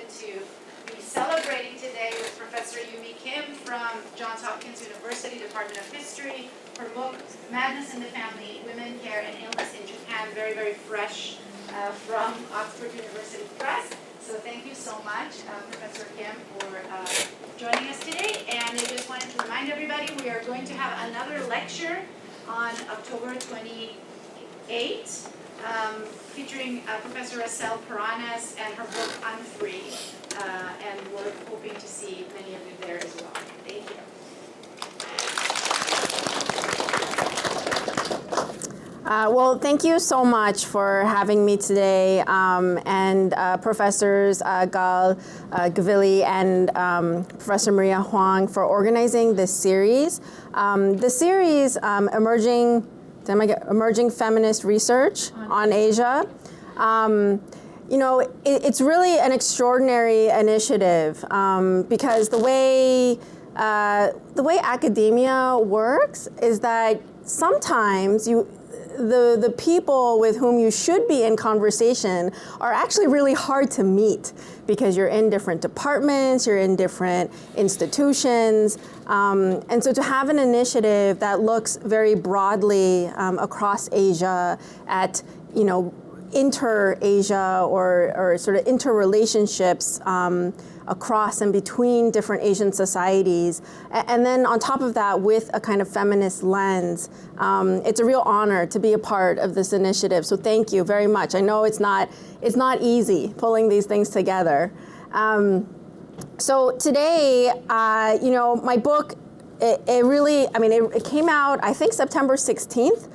delighted to be celebrating today with Professor Yumi Kim from Johns Hopkins University, Department of History. Her book, Madness in the Family, Women, Care, and Illness in Japan, very, very fresh from Oxford University Press. So thank you so much, Professor Kim, for joining us today. And I just wanted to remind everybody we are going to have another lecture on October 28th, featuring Professor Estelle Paranas and her book Unfree. And we're hoping to see many of you there as well. Thank you. Well, thank you so much for having me today, and Professors Gal Gavili and Professor Maria Huang for organizing this series. The series, Emerging Feminist Research on Asia. You know, it's really an extraordinary initiative because the way academia works is that sometimes the people with whom you should be in conversation are actually really hard to meet because you're in different departments, you're in different institutions. And so to have an initiative that looks very broadly across Asia at, you know, inter-Asia or sort of interrelationships across and between different Asian societies. And then on top of that, with a kind of feminist lens, it's a real honor to be a part of this initiative. So thank you very much. I know it's not easy pulling these things together. So today, you know, my book, it came out, I think, September 16th.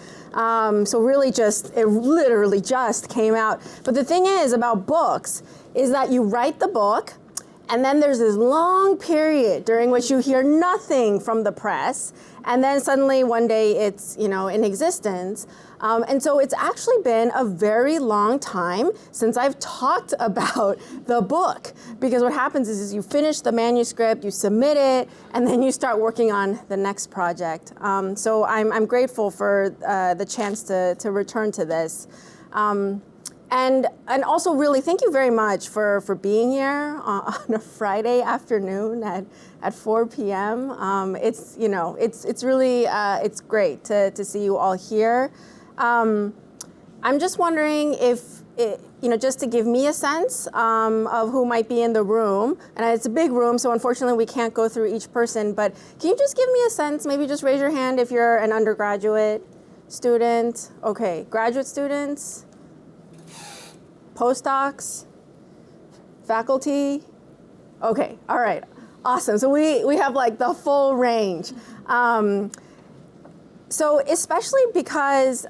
So really it literally just came out. But the thing is about books is that you write the book, and then there's this long period during which you hear nothing from the press, and then suddenly one day it's, you know, in existence. And so it's actually been a very long time since I've talked about the book, because what happens is you finish the manuscript, you submit it, and then you start working on the next project. So I'm grateful for the chance to return to this. And also really thank you very much for being here on a Friday afternoon at 4 p.m. It's, you know, it's really, it's great to see you all here. I'm just wondering if, you know, just to give me a sense of who might be in the room, and it's a big room, so unfortunately we can't go through each person, but can you just give me a sense, maybe just raise your hand if you're an undergraduate student? Okay, graduate students? Postdocs, faculty? Okay, all right, awesome. So we have like the full range. So especially because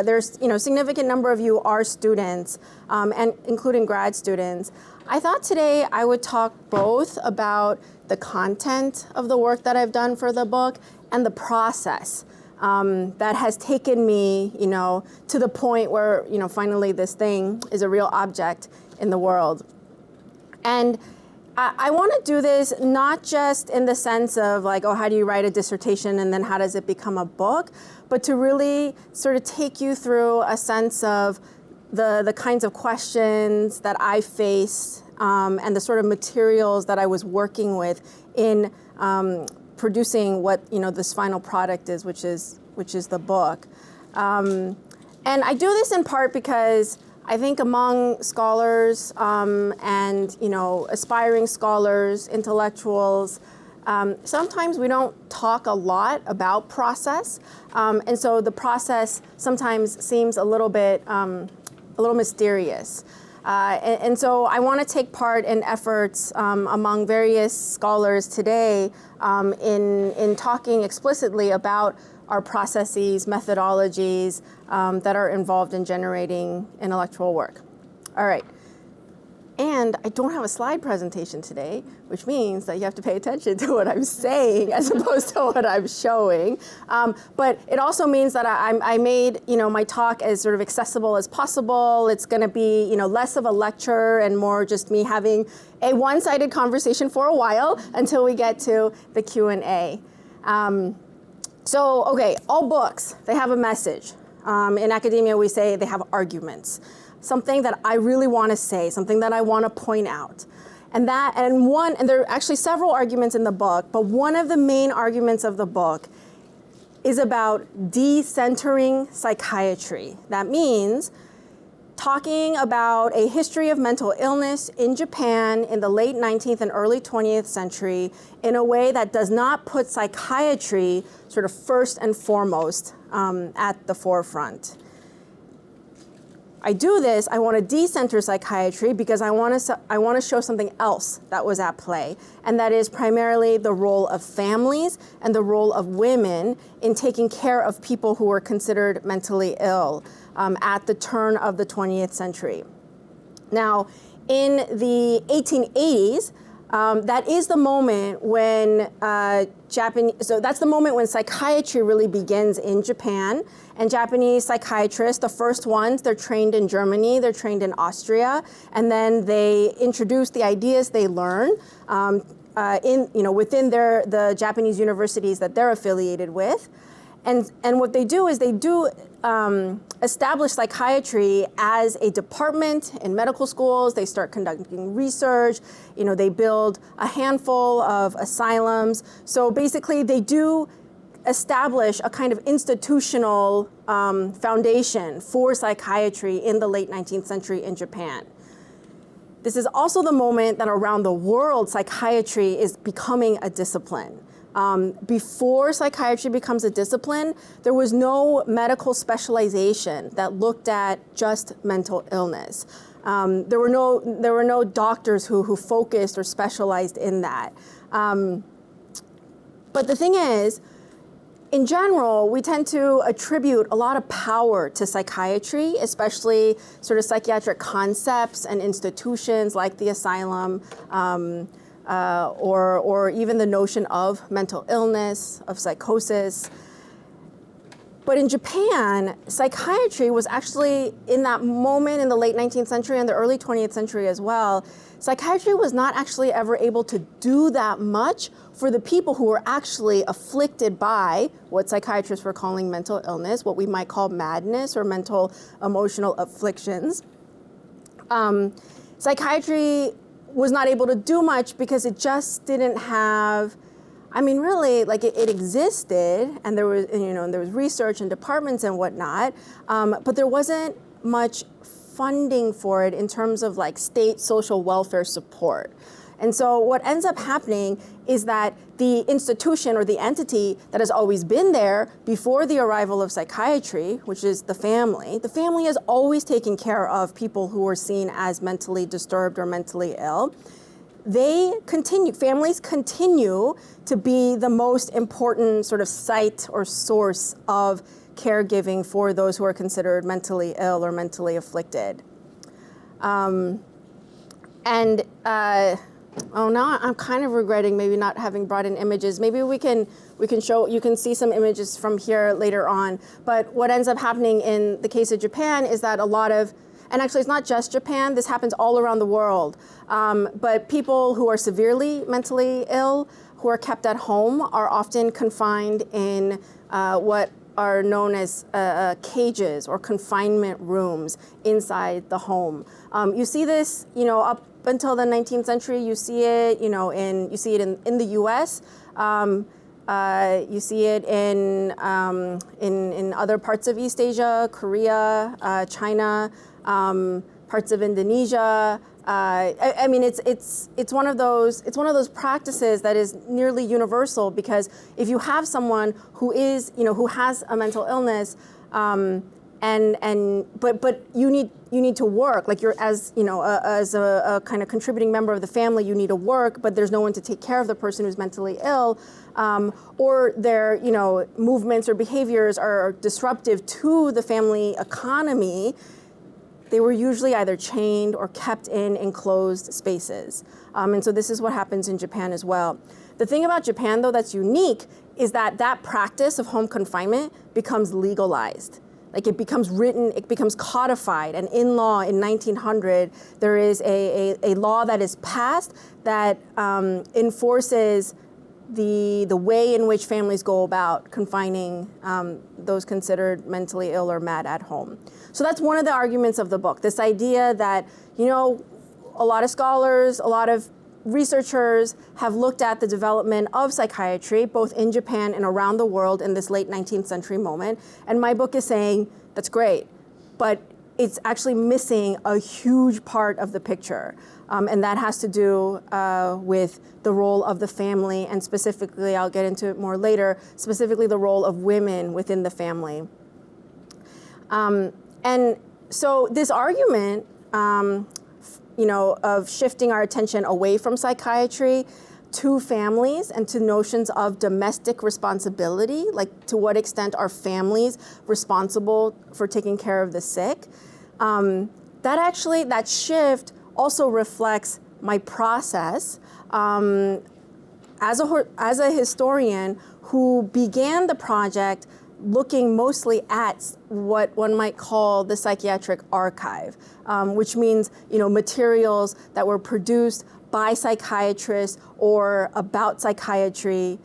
there's, you know, significant number of you are students, and including grad students, I thought today I would talk both about the content of the work that I've done for the book and the process that has taken me, you know, to the point where, you know, finally this thing is a real object in the world. And I want to do this not just in the sense of like, oh, how do you write a dissertation and then how does it become a book, but to really sort of take you through a sense of the kinds of questions that I faced and the sort of materials that I was working with in producing what, you know, this final product is, which is the book. And I do this in part because I think among scholars and, you know, aspiring scholars, intellectuals, sometimes we don't talk a lot about process. And so the process sometimes seems a little mysterious. And so I want to take part in efforts among various scholars today in talking explicitly about our processes, methodologies that are involved in generating intellectual work. All right. And I don't have a slide presentation today, which means that you have to pay attention to what I'm saying as opposed to what I'm showing. But it also means that I made, you know, my talk as sort of accessible as possible. It's going to be, you know, less of a lecture and more just me having a one-sided conversation for a while until we get to the Q&A. So, okay, all books, they have a message. In academia, we say they have arguments. something that I really want to say, something that I want to point out. And there are actually several arguments in the book, but one of the main arguments of the book is about decentering psychiatry. That means talking about a history of mental illness in Japan in the late 19th and early 20th century in a way that does not put psychiatry sort of first and foremost at the forefront. I do this, I want to decenter psychiatry because I want to show something else that was at play, and that is primarily the role of families and the role of women in taking care of people who were considered mentally ill at the turn of the 20th century. Now, in the 1880s, that is the moment when that's the moment when psychiatry really begins in Japan. And Japanese psychiatrists, the first ones, they're trained in Germany, they're trained in Austria, and then they introduce the ideas they learn within the Japanese universities that they're affiliated with. And what they do is they do establish psychiatry as a department in medical schools. They start conducting research. They build a handful of asylums. So basically, they do establish a kind of institutional foundation for psychiatry in the late 19th century in Japan. This is also the moment that around the world, psychiatry is becoming a discipline. Before psychiatry becomes a discipline, there was no medical specialization that looked at just mental illness. There were no doctors who focused or specialized in that. But the thing is, in general, we tend to attribute a lot of power to psychiatry, especially sort of psychiatric concepts and institutions like the asylum, or even the notion of mental illness, of psychosis. But in Japan, psychiatry was actually, in that moment in the late 19th century and the early 20th century as well, psychiatry was not actually ever able to do that much for the people who were actually afflicted by what psychiatrists were calling mental illness, what we might call madness or mental emotional afflictions. Psychiatry was not able to do much because it just didn't have, it existed, and there was research and departments and whatnot, but there wasn't much funding for it in terms of state social welfare support. And so what ends up happening is that the institution or the entity that has always been there before the arrival of psychiatry, which is the family has always taken care of people who were seen as mentally disturbed or mentally ill. Families continue to be the most important sort of site or source of caregiving for those who are considered mentally ill or mentally afflicted. Now I'm kind of regretting maybe not having brought in images. Maybe we can show, you can see some images from here later on. But what ends up happening in the case of Japan is that and actually it's not just Japan, this happens all around the world. But people who are severely mentally ill, who are kept at home, are often confined in what are known as cages or confinement rooms inside the home. You see this, up until the 19th century. You see it, in the U.S. You see it in other parts of East Asia, Korea, China, parts of Indonesia. It's one of those practices that is nearly universal, because if you have someone who has a mental illness, but you need to work, like as a kind of contributing member of the family, you need to work, but there's no one to take care of the person who's mentally ill, or their movements or behaviors are disruptive to the family economy. They were usually either chained or kept in enclosed spaces. And so this is what happens in Japan as well. The thing about Japan, though, that's unique is that practice of home confinement becomes legalized. It becomes written, it becomes codified. And in law, in 1900, there is a law that is passed that enforces the way in which families go about confining those considered mentally ill or mad at home. So that's one of the arguments of the book, this idea that, a lot of scholars, a lot of researchers have looked at the development of psychiatry, both in Japan and around the world in this late 19th century moment. And my book is saying, that's great, but it's actually missing a huge part of the picture. And that has to do with the role of the family, and specifically, I'll get into it more later, specifically the role of women within the family. And so this argument, of shifting our attention away from psychiatry to families and to notions of domestic responsibility, like to what extent are families responsible for taking care of the sick, that shift also reflects my process as a historian who began the project looking mostly at what one might call the psychiatric archive, which means materials that were produced by psychiatrists or about psychiatry.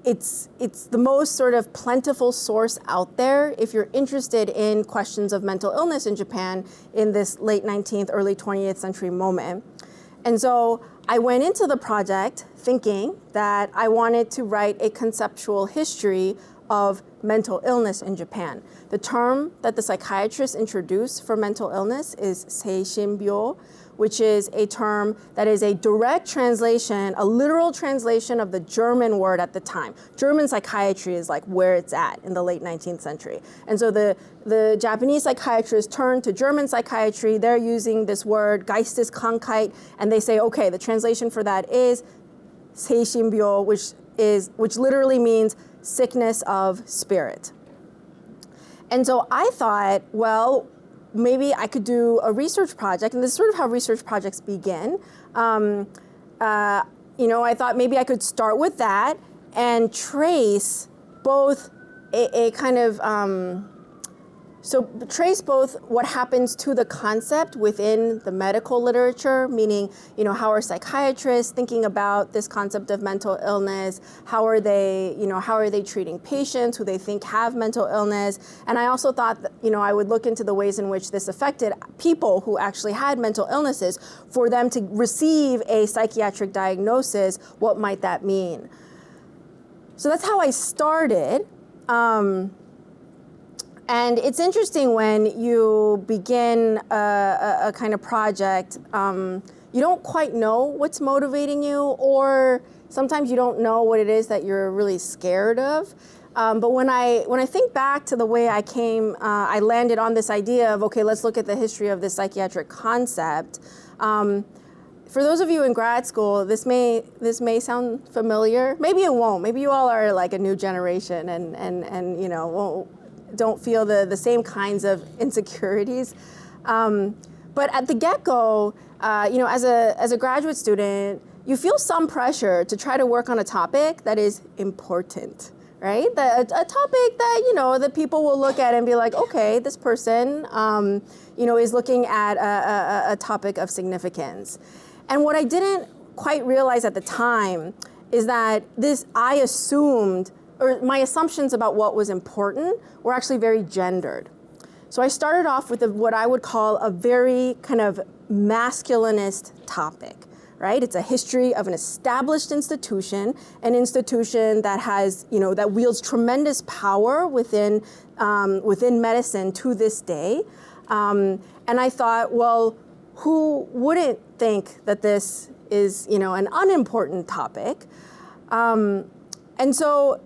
It's the most sort of plentiful source out there if you're interested in questions of mental illness in Japan in this late 19th, early 20th century moment. And so I went into the project thinking that I wanted to write a conceptual history of mental illness in Japan. The term that the psychiatrists introduced for mental illness is seishinbyō, which is a term that is a direct translation, a literal translation of the German word at the time. German psychiatry is like where it's at in the late 19th century. And so the Japanese psychiatrists turn to German psychiatry. They're using this word, Geisteskrankheit, and they say, okay, the translation for that is seishinbyō, which literally means sickness of spirit. And so I thought, well, maybe I could do a research project, and this is sort of how research projects begin. I thought maybe I could start with that and trace both trace both what happens to the concept within the medical literature, meaning, how are psychiatrists thinking about this concept of mental illness? How are they treating patients who they think have mental illness? And I also thought that, I would look into the ways in which this affected people who actually had mental illnesses. For them to receive a psychiatric diagnosis, what might that mean? So that's how I started. And it's interesting when you begin a kind of project, you don't quite know what's motivating you, or sometimes you don't know what it is that you're really scared of. But when I think back to the way I landed on this idea of, okay, let's look at the history of this psychiatric concept. For those of you in grad school, this may sound familiar. Maybe it won't. Maybe you all are like a new generation and don't feel the same kinds of insecurities. But at the get-go, as a graduate student, you feel some pressure to try to work on a topic that is important, right? A topic that, that people will look at and be like, okay, this person, is looking at a topic of significance. And what I didn't quite realize at the time is that I assumed, or my assumptions about what was important were actually very gendered. So I started off with what I would call a very kind of masculinist topic, right? It's a history of an established institution, an institution that has, that wields tremendous power within medicine to this day. And I thought, well, who wouldn't think that this is, an unimportant topic? And so,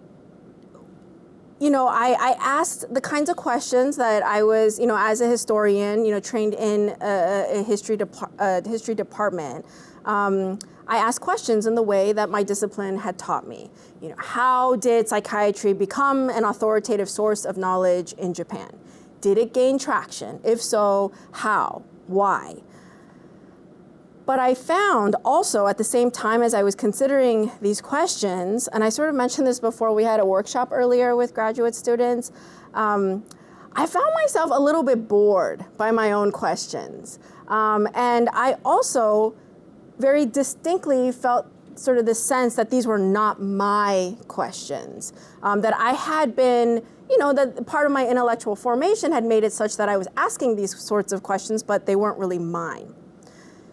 I asked the kinds of questions that I was, as a historian, trained in a history department. I asked questions in the way that my discipline had taught me. How did psychiatry become an authoritative source of knowledge in Japan? Did it gain traction? If so, how? Why? But I found also at the same time as I was considering these questions, and I sort of mentioned this before, we had a workshop earlier with graduate students, I found myself a little bit bored by my own questions. And I also very distinctly felt sort of the sense that these were not my questions, that I had been, that part of my intellectual formation had made it such that I was asking these sorts of questions, but they weren't really mine.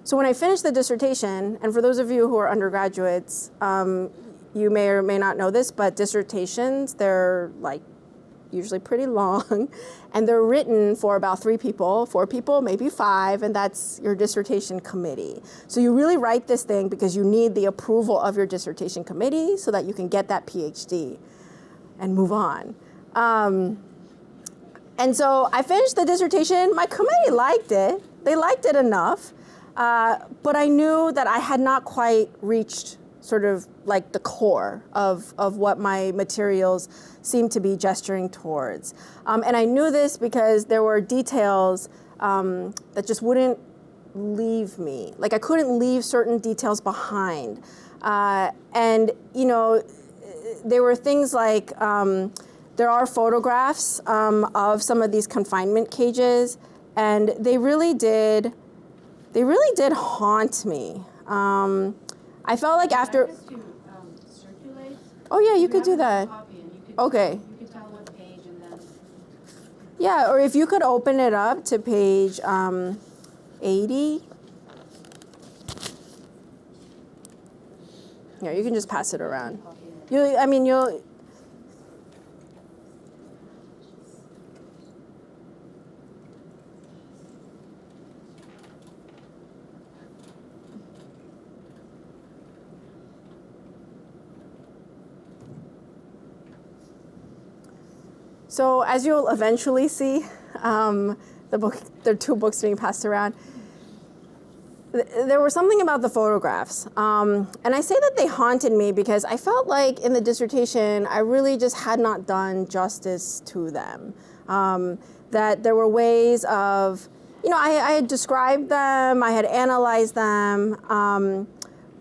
So when I finished the dissertation, and for those of you who are undergraduates, you may or may not know this, but dissertations, they're usually pretty long, and they're written for about 3 people, 4 people, maybe 5, and that's your dissertation committee. So you really write this thing because you need the approval of your dissertation committee so that you can get that PhD and move on. And so I finished the dissertation. My committee liked it. They liked it enough, but I knew that I had not quite reached sort of the core of what my materials seemed to be gesturing towards. And I knew this because there were details that just wouldn't leave me. I couldn't leave certain details behind. And, there were things like, there are photographs of some of these confinement cages, and they really did haunt me. I felt like after. Circulate? Oh yeah, you could do that. Okay. You could tell what page and then. Yeah, or if you could open it up to page 80. Yeah, you can just pass it around. You'll. So as you'll eventually see, there are 2 books being passed around. There was something about the photographs. And I say that they haunted me because I felt like in the dissertation, I really just had not done justice to them. That there were ways of, I had described them, I had analyzed them,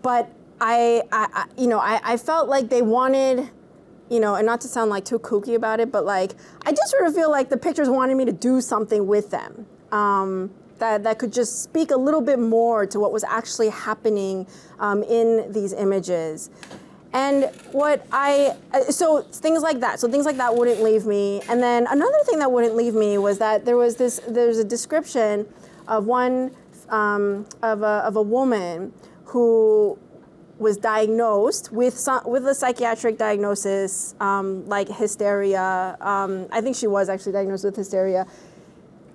but I felt like they wanted, and not to sound too kooky about it, but I just sort of feel like the pictures wanted me to do something with them that could just speak a little bit more to what was actually happening in these images. And so things like that. So things like that wouldn't leave me. And then another thing that wouldn't leave me was that there's a description of of a woman who was diagnosed with a psychiatric diagnosis, like hysteria. I think she was actually diagnosed with hysteria.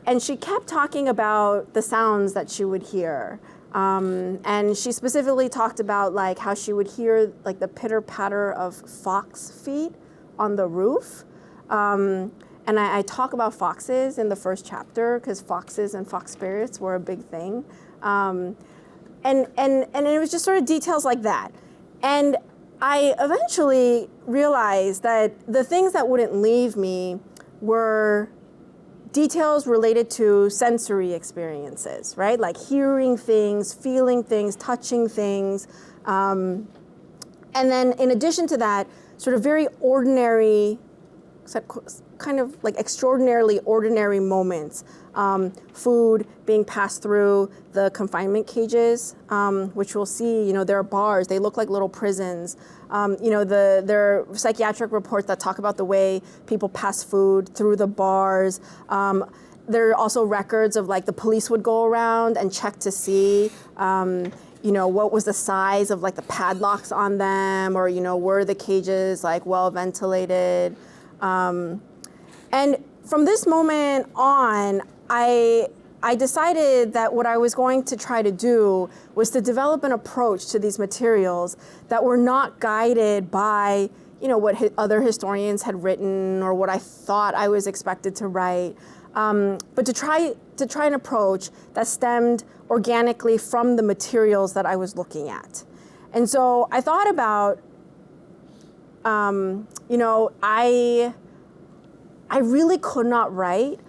And she kept talking about the sounds that she would hear. And she specifically talked about how she would hear the pitter patter of fox feet on the roof. And I talk about foxes in the first chapter because foxes and fox spirits were a big thing. And it was just sort of details like that. And I eventually realized that the things that wouldn't leave me were details related to sensory experiences, right? Like hearing things, feeling things, touching things. And then in addition to that, sort of very ordinary, kind of extraordinarily ordinary moments. Food being passed through the confinement cages, which we'll see, there are bars, they look like little prisons. There are psychiatric reports that talk about the way people pass food through the bars. There are also records of the police would go around and check to see, what was the size of the padlocks on them, or, were the cages well ventilated. And from this moment on, I decided that what I was going to try to do was to develop an approach to these materials that were not guided by, what other historians had written or what I thought I was expected to write, but to try an approach that stemmed organically from the materials that I was looking at. And so I thought about, I really could not write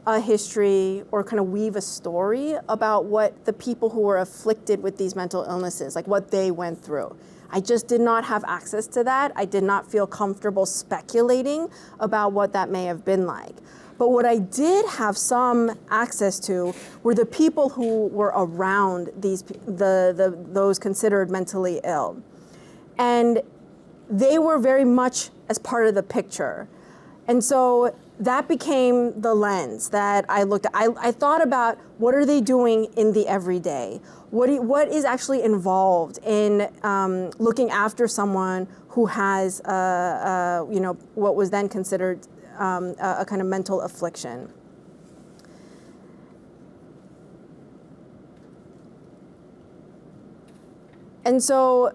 a history or kind of weave a story about what the people who were afflicted with these mental illnesses, what they went through. I just did not have access to that. I did not feel comfortable speculating about what that may have been like. But what I did have some access to were the people who were around those considered mentally ill. And they were very much as part of the picture. And so that became the lens that I looked at. I thought about, what are they doing in the everyday? What is actually involved in looking after someone who has, what was then considered a kind of mental affliction? And so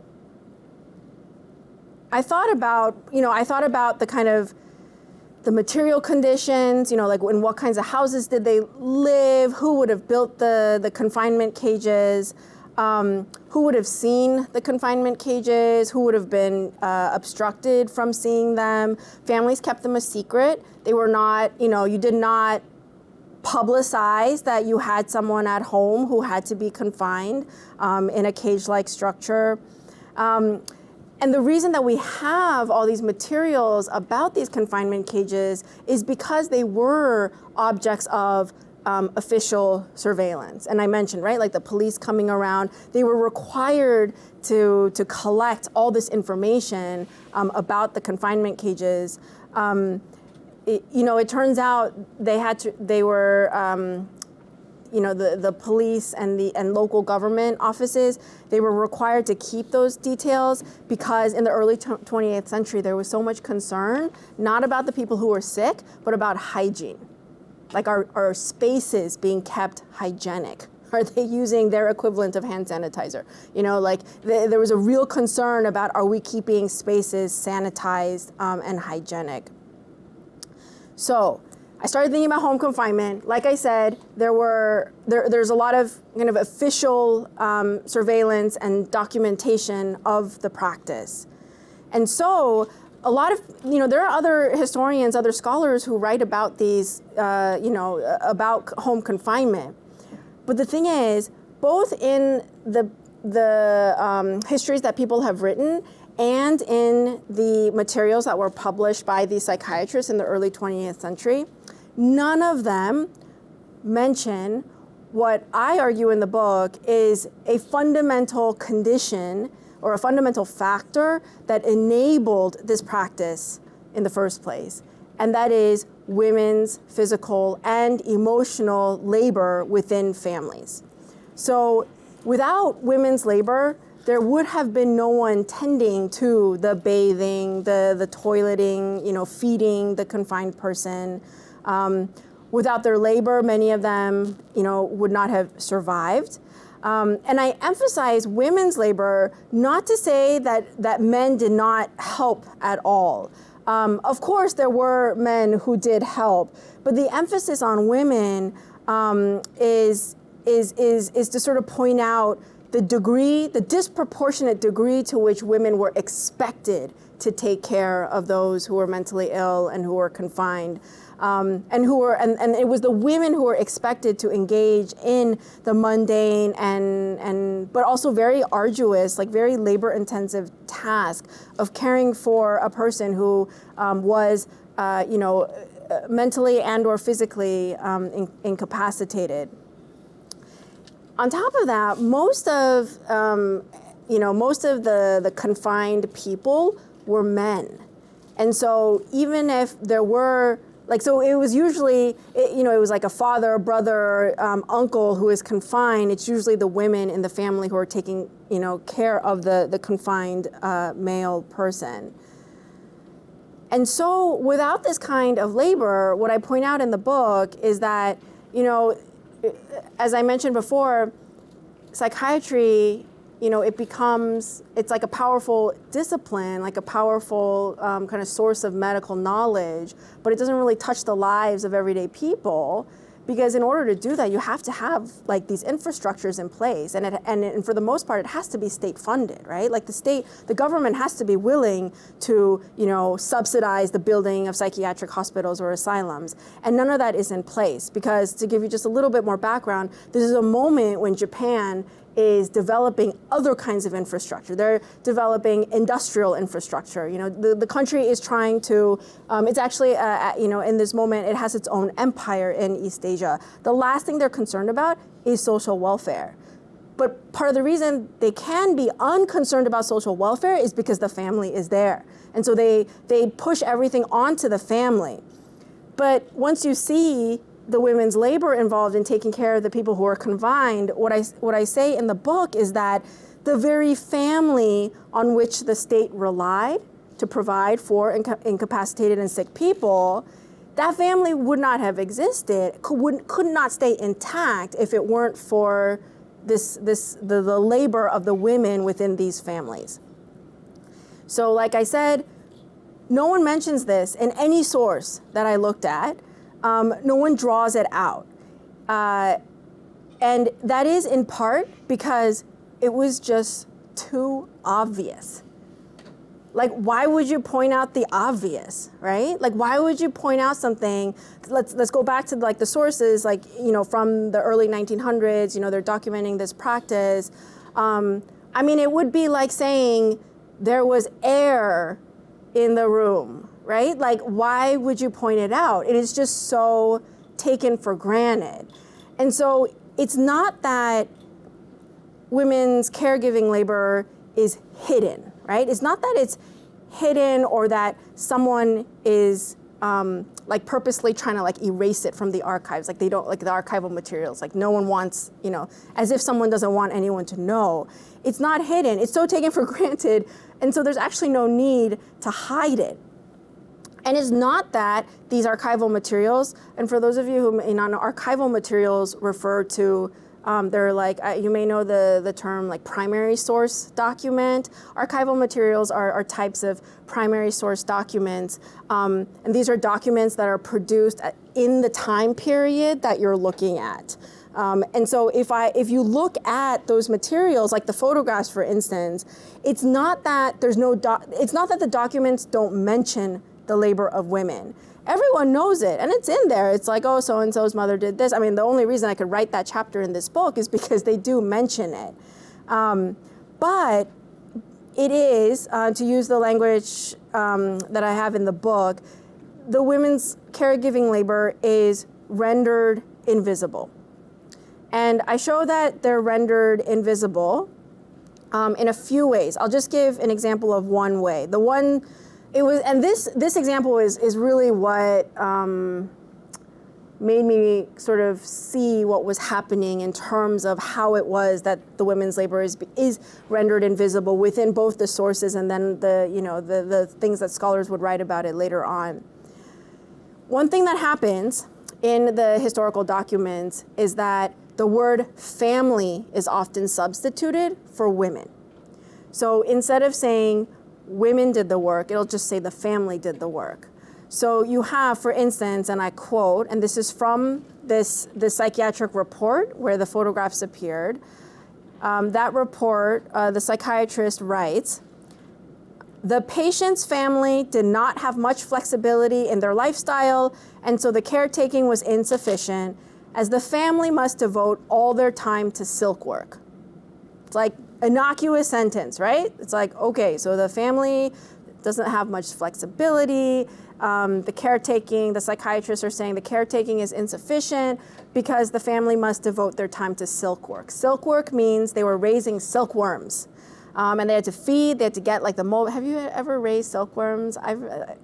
I thought about the kind of the material conditions, like in what kinds of houses did they live, who would have built the confinement cages, who would have seen the confinement cages, who would have been obstructed from seeing them. Families kept them a secret. They were not, you did not publicize that you had someone at home who had to be confined in a cage-like structure. And the reason that we have all these materials about these confinement cages is because they were objects of official surveillance. And I mentioned, right, like the police coming around, they were required to collect all this information about the confinement cages. It turns out the police and local government offices, they were required to keep those details because in the early 20th century, there was so much concern, not about the people who were sick, but about hygiene. Like, are spaces being kept hygienic? Are they using their equivalent of hand sanitizer? There was a real concern about, are we keeping spaces sanitized and hygienic? So I started thinking about home confinement. Like I said, there's a lot of kind of official surveillance and documentation of the practice. And so a lot of, there are other historians, other scholars who write about these, about home confinement. But the thing is, both in the histories that people have written and in the materials that were published by the psychiatrists in the early 20th century, none of them mention what I argue in the book is a fundamental condition or a fundamental factor that enabled this practice in the first place, and that is women's physical and emotional labor within families. So without women's labor, there would have been no one tending to the bathing, the toileting, feeding the confined person. Without their labor, many of them, would not have survived. And I emphasize women's labor, not to say that men did not help at all. Of course, there were men who did help, but the emphasis on women is to sort of point out the disproportionate degree to which women were expected to take care of those who were mentally ill and who were confined. And it was the women who were expected to engage in the mundane but also very arduous, like very labor-intensive task of caring for a person who was, mentally and or physically incapacitated. On top of that, most of the confined people were men, and so even if there were so it was usually, it was like a father, brother, uncle who is confined. It's usually the women in the family who are taking, care of the confined male person. And so without this kind of labor, what I point out in the book is that, as I mentioned before, psychiatry, it's like a powerful discipline, like a powerful kind of source of medical knowledge, but it doesn't really touch the lives of everyday people, because in order to do that, you have to have like these infrastructures in place, and for the most part, it has to be state funded, right? Like the government has to be willing to, subsidize the building of psychiatric hospitals or asylums, and none of that is in place, because to give you just a little bit more background, this is a moment when Japan is developing other kinds of infrastructure. They're developing industrial infrastructure. The country is trying to, it's actually, in this moment, it has its own empire in East Asia. The last thing they're concerned about is social welfare. But part of the reason they can be unconcerned about social welfare is because the family is there. And so they push everything onto the family. But once you see the women's labor involved in taking care of the people who are confined, what I say in the book is that the very family on which the state relied to provide for incapacitated and sick people, that family would not have existed, could not stay intact if it weren't for the labor of the women within these families. So like I said, no one mentions this in any source that I looked at. No one draws it out. And that is in part because it was just too obvious. Like, why would you point out the obvious, right? Like, why would you point out something? Let's go back to like the sources, like, you know, from the early 1900s, you know, they're documenting this practice. I mean, it would be like saying there was air in the room, right? Like, why would you point it out? It is just so taken for granted. And so it's not that women's caregiving labor is hidden, right? It's not that it's hidden or that someone is like purposely trying to like erase it from the archives, like they don't, like the archival materials, like no one wants, you know, as if someone doesn't want anyone to know. It's not hidden, it's so taken for granted, and so there's actually no need to hide it. And it's not that these archival materials, and for those of you who may not know, archival materials refer to they're like, you may know the term like primary source document. Archival materials are types of primary source documents. And these are documents that are produced in the time period that you're looking at. And so if you look at those materials, like the photographs, for instance, it's not that it's not that the documents don't mention the labor of women. Everyone knows it, and it's in there. It's like, oh, so-and-so's mother did this. I mean, the only reason I could write that chapter in this book is because they do mention it. But it is, to use the language that I have in the book, the women's caregiving labor is rendered invisible. And I show that they're rendered invisible in a few ways. I'll just give an example of one way. This example is really what made me sort of see what was happening in terms of how it was that the women's labor is rendered invisible within both the sources and then the things that scholars would write about it later on. One thing that happens in the historical documents is that the word family is often substituted for women. So instead of saying women did the work, it'll just say the family did the work. So you have, for instance, and I quote, and this is from this psychiatric report where the photographs appeared. That report, the psychiatrist writes, the patient's family did not have much flexibility in their lifestyle, and so the caretaking was insufficient, as the family must devote all their time to silk work. It's like innocuous sentence, right? It's like, okay, so the family doesn't have much flexibility. The caretaking, the psychiatrists are saying the caretaking is insufficient because the family must devote their time to silk work. Silk work means they were raising silkworms. And they had to feed, they had to get like the mold. Have you ever raised silkworms?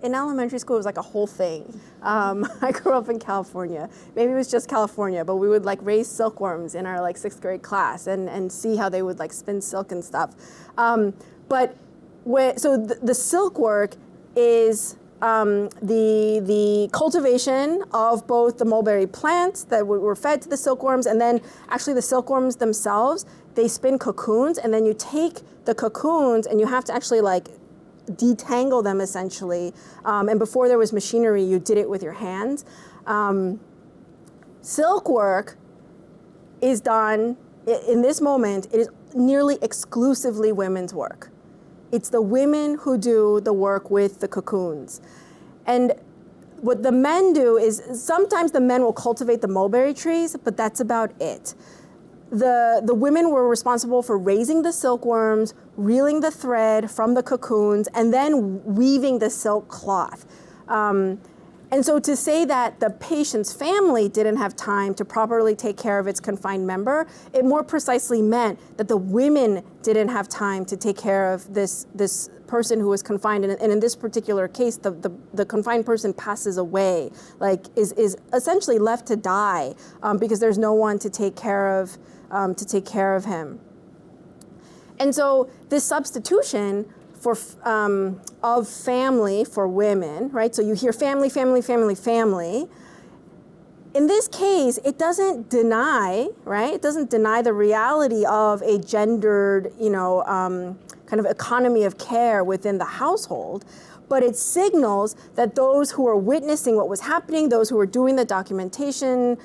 In elementary school, it was like a whole thing. I grew up in California. Maybe it was just California, but we would like raise silkworms in our like 6th grade class and see how they would like spin silk and stuff. So the silk work is the cultivation of both the mulberry plants that were fed to the silkworms, and then actually the silkworms themselves, they spin cocoons, and then you take the cocoons and you have to actually like detangle them essentially. And before there was machinery, you did it with your hands. Silk work is done, in this moment, it is nearly exclusively women's work. It's the women who do the work with the cocoons. And what the men do is sometimes the men will cultivate the mulberry trees, but that's about it. The women were responsible for raising the silkworms, reeling the thread from the cocoons, and then weaving the silk cloth. And so to say that the patient's family didn't have time to properly take care of its confined member, it more precisely meant that the women didn't have time to take care of this person who was confined. And in this particular case, the confined person passes away, like is essentially left to die because there's no one to take care of him. And so this substitution of family for women, right? So you hear family, family, family, family. In this case, it doesn't deny, right? It doesn't deny the reality of a gendered, kind of economy of care within the household, but it signals that those who are witnessing what was happening, those who were doing the documentation,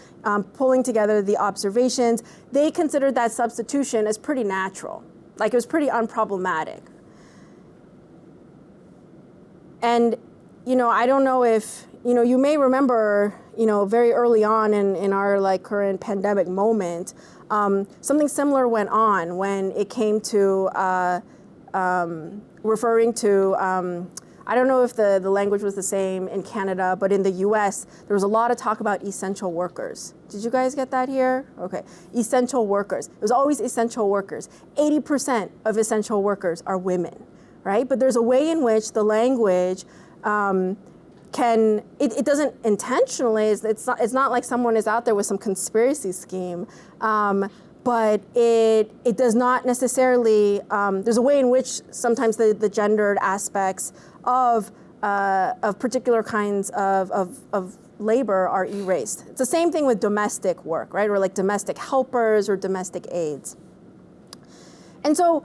pulling together the observations, they considered that substitution as pretty natural. Like it was pretty unproblematic. And, I don't know if, you may remember, very early on in our like current pandemic moment, something similar went on when it came to referring to, I don't know if the language was the same in Canada, but in the US, there was a lot of talk about essential workers. Did you guys get that here? Okay, essential workers. It was always essential workers. 80% of essential workers are women, right? But there's a way in which the language it doesn't intentionally, it's not like someone is out there with some conspiracy scheme, but it does not necessarily, there's a way in which sometimes the gendered aspects of particular kinds of labor are erased. It's the same thing with domestic work, right? Or like domestic helpers or domestic aides. And so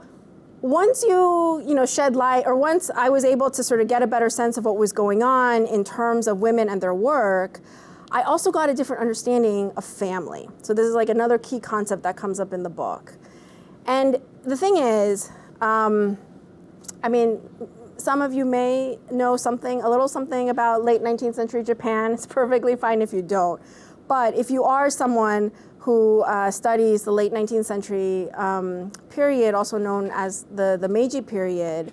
once you shed light, or once I was able to sort of get a better sense of what was going on in terms of women and their work, I also got a different understanding of family. So this is like another key concept that comes up in the book. And the thing is, some of you may know a little something about late 19th century Japan. It's perfectly fine if you don't. But if you are someone who studies the late 19th century period, also known as the Meiji period,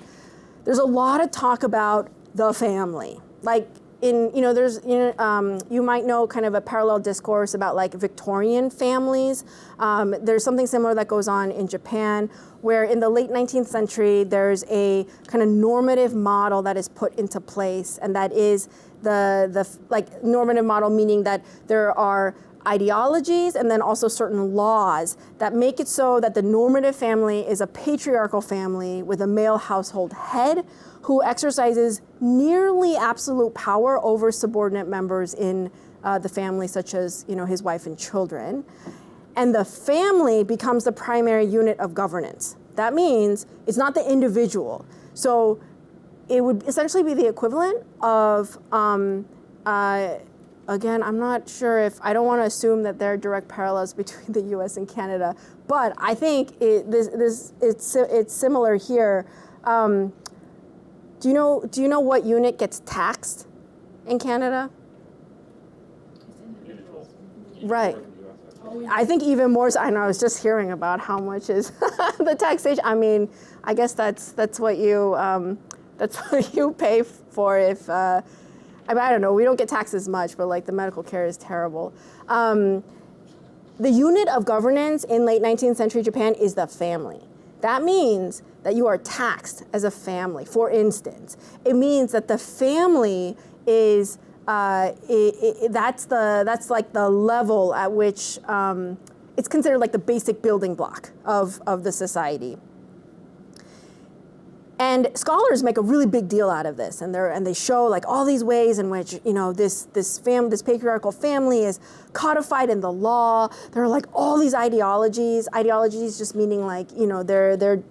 there's a lot of talk about the family. Like you might know kind of a parallel discourse about like Victorian families. There's something similar that goes on in Japan, where in the late 19th century, there's a kind of normative model that is put into place, and that is the like normative model, meaning that there are ideologies and then also certain laws that make it so that the normative family is a patriarchal family with a male household head who exercises nearly absolute power over subordinate members in the family, such as his wife and children. And the family becomes the primary unit of governance. That means it's not the individual. So it would essentially be the equivalent of again, I'm not sure I don't want to assume that there are direct parallels between the U.S. and Canada, but I think it's similar here. Do you know what unit gets taxed in Canada? Right. I think even more so. I know, I was just hearing about how much is the taxation. I mean, I guess that's what you pay for if. I don't know, we don't get taxed as much, but like the medical care is terrible. The unit of governance in late 19th century Japan is the family. That means that you are taxed as a family. For instance, it means that the family is, that's like the level at which it's considered like the basic building block of the society. And scholars make a really big deal out of this, and they show like all these ways in which this patriarchal family is codified in the law. There are like all these ideologies just meaning like they're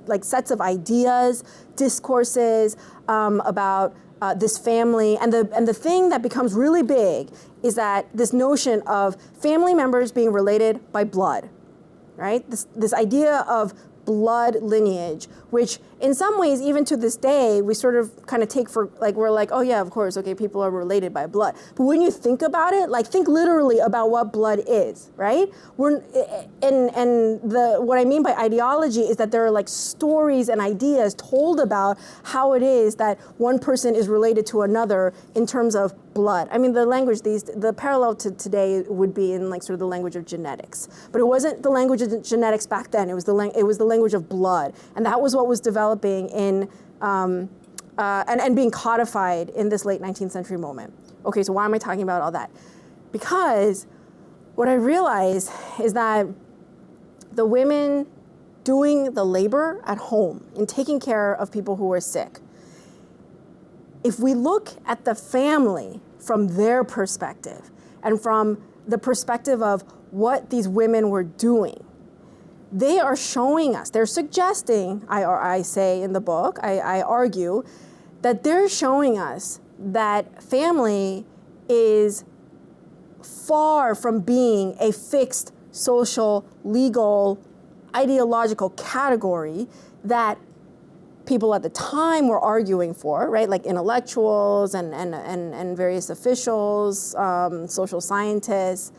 like sets of ideas, discourses about this family, and the thing that becomes really big is that this notion of family members being related by blood, right? This idea of blood lineage, which in some ways, even to this day, we sort of kind of take for, like, we're like, oh yeah, of course, okay, people are related by blood. But when you think about it, like, think literally about what blood is, right? What I mean by ideology is that there are like stories and ideas told about how it is that one person is related to another in terms of blood. I mean, the parallel to today would be in like sort of the language of genetics, but it wasn't the language of genetics back then. It was the language of blood, and that was what was developing in and being codified in this late 19th century moment. Okay, so why am I talking about all that? Because what I realized is that the women doing the labor at home and taking care of people who were sick, if we look at the family from their perspective and from the perspective of what these women were doing, they are showing us, they're suggesting, I say in the book, I argue, that they're showing us that family is far from being a fixed social, legal, ideological category that people at the time were arguing for, right? Like intellectuals and various officials, social scientists.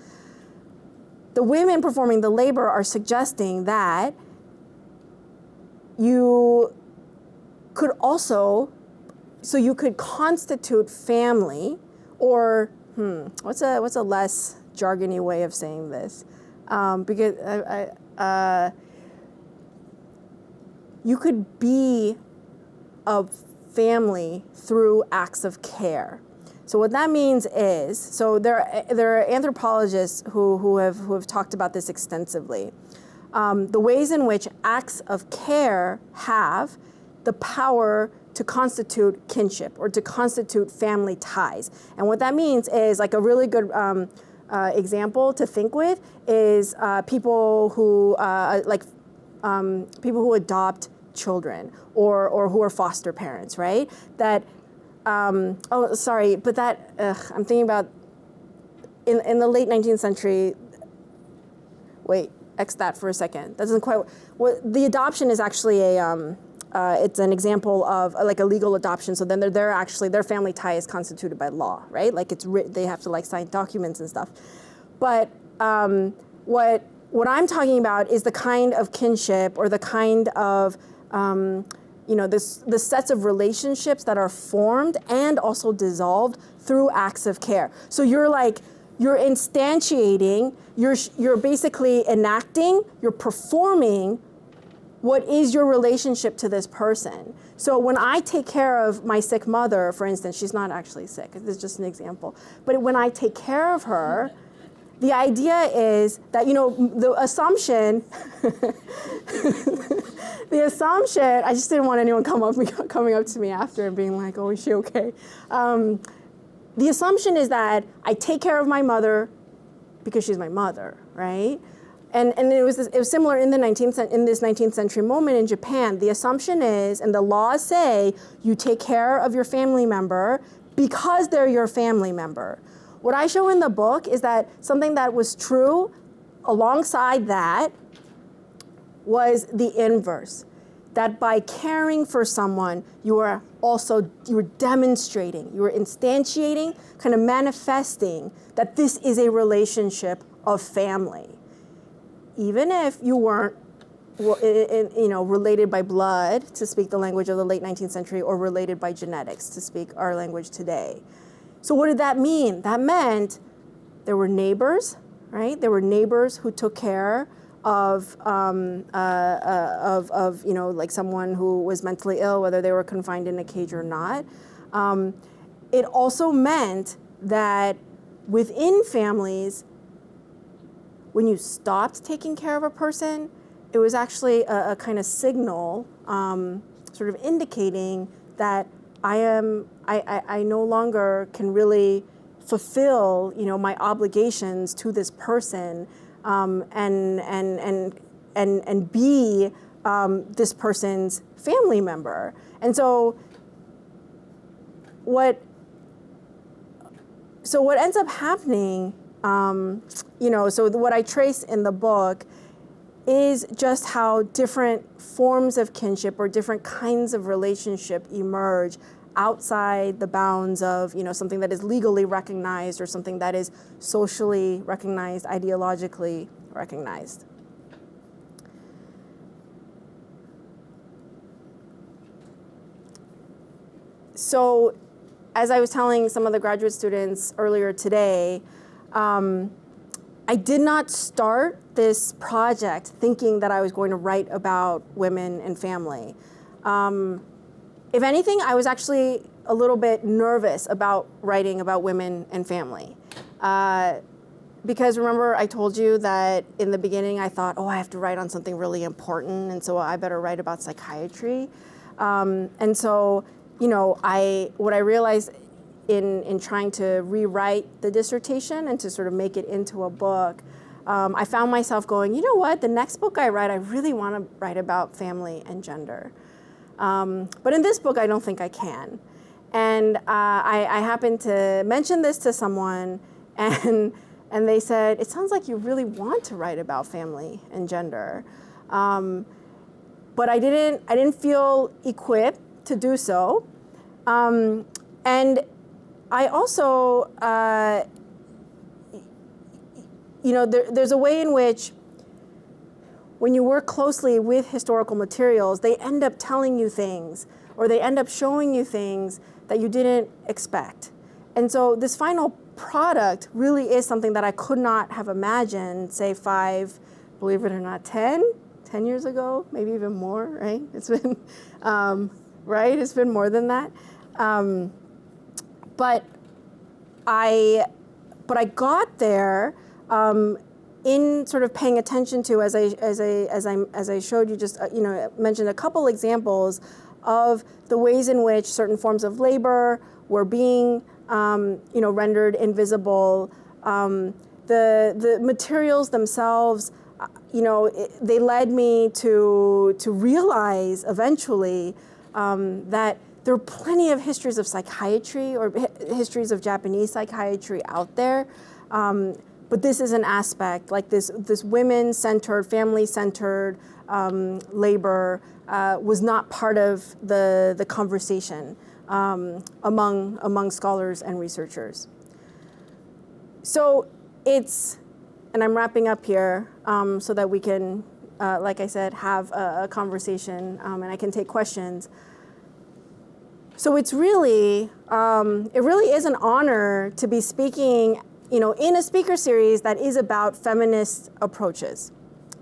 The women performing the labor are suggesting that you could also, so you could constitute family, or what's a less jargony way of saying this? Because you could be a family through acts of care. So what that means is, so there are anthropologists who have talked about this extensively. The ways in which acts of care have the power to constitute kinship or to constitute family ties. And what that means is, like, a really good example to think with is people who people who adopt children or who are foster parents, right? That I'm thinking about in the late 19th century. Wait, X that for a second. That doesn't quite. The adoption is actually it's an example of like a legal adoption. So then their family tie is constituted by law, right? Like they have to like sign documents and stuff. But what I'm talking about is the kind of kinship or the kind of the sets of relationships that are formed and also dissolved through acts of care. So you're instantiating, you're basically enacting, you're performing what is your relationship to this person. So when I take care of my sick mother, for instance, she's not actually sick, this is just an example, but when I take care of her, the idea is that, the assumption, I just didn't want anyone coming up to me after and being like, oh, is she okay? The assumption is that I take care of my mother because she's my mother, right? And it was similar in this 19th century moment in Japan. The assumption is, and the laws say, you take care of your family member because they're your family member. What I show in the book is that something that was true alongside that was the inverse. That by caring for someone, you were demonstrating, you were instantiating, kind of manifesting that this is a relationship of family. Even if you weren't related by blood, to speak the language of the late 19th century, or related by genetics, to speak our language today. So what did that mean? That meant there were neighbors, right? There were neighbors who took care of like someone who was mentally ill, whether they were confined in a cage or not. It also meant that within families, when you stopped taking care of a person, it was actually a kind of signal, sort of indicating that I no longer can really fulfill, my obligations to this person, and be this person's family member. And so what ends up happening, so what I trace in the book is just how different forms of kinship or different kinds of relationship emerge outside the bounds of, something that is legally recognized or something that is socially recognized, ideologically recognized. So, as I was telling some of the graduate students earlier today, I did not start this project thinking that I was going to write about women and family. If anything, I was actually a little bit nervous about writing about women and family. Because remember I told you that in the beginning I thought, I have to write on something really important, and so I better write about psychiatry. And so, what I realized in trying to rewrite the dissertation and to sort of make it into a book, I found myself going, you know what, the next book I write, I really want to write about family and gender. But in this book, I don't think I can. And I happened to mention this to someone, and they said, it sounds like you really want to write about family and gender. But I didn't feel equipped to do so. And I also, there's a way in which when you work closely with historical materials, they end up telling you things, or they end up showing you things that you didn't expect. And so this final product really is something that I could not have imagined, say 5, believe it or not, 10 years ago, maybe even more, right? It's been, right? It's been more than that. But I got there in sort of paying attention to, as I showed you, just mentioned a couple examples of the ways in which certain forms of labor were being rendered invisible. The materials themselves, they led me to realize eventually that there are plenty of histories of psychiatry or histories of Japanese psychiatry out there, but this is an aspect, like this women-centered, family-centered labor was not part of the conversation among scholars and researchers. So and I'm wrapping up here so that we can, like I said, have a conversation and I can take questions. So it really is an honor to be speaking, in a speaker series that is about feminist approaches.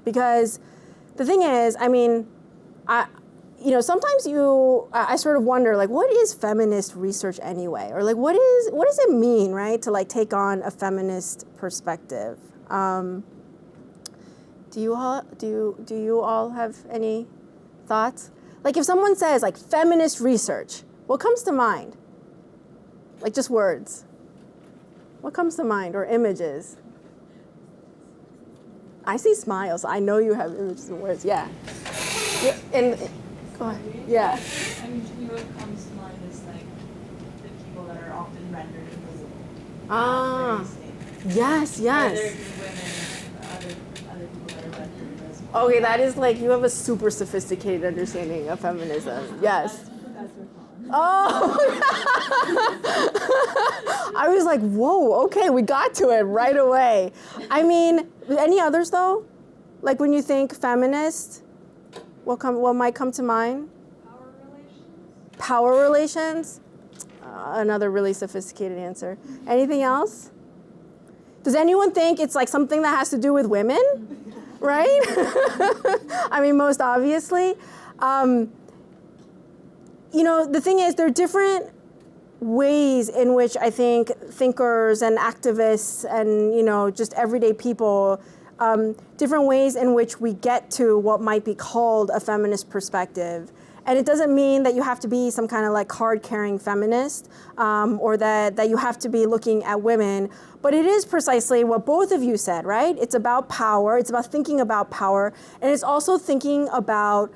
Because the thing is, sometimes I sort of wonder, like, what is feminist research anyway? Or like, what does it mean, right, to like take on a feminist perspective? Do you all have any thoughts? Like, if someone says like feminist research, what comes to mind? Like just words. What comes to mind, or images? I see smiles. I know you have images and words. Yeah. And go ahead. Yeah. To me, what comes to mind is like the people that are often rendered invisible. Yes. Whether it be women or other people that are rendered invisible. Okay, that is like, you have a super sophisticated understanding of feminism. Yes. Oh, I was like, whoa, okay, we got to it right away. Any others though? Like when you think feminist, what might come to mind? Power relations. Power relations? Another really sophisticated answer. Anything else? Does anyone think it's like something that has to do with women? Right? Most obviously. The thing is, there are different ways in which I think thinkers and activists and, just everyday people, different ways in which we get to what might be called a feminist perspective. And it doesn't mean that you have to be some kind of like card-carrying feminist or that you have to be looking at women. But it is precisely what both of you said, right? It's about power. It's about thinking about power. And it's also thinking about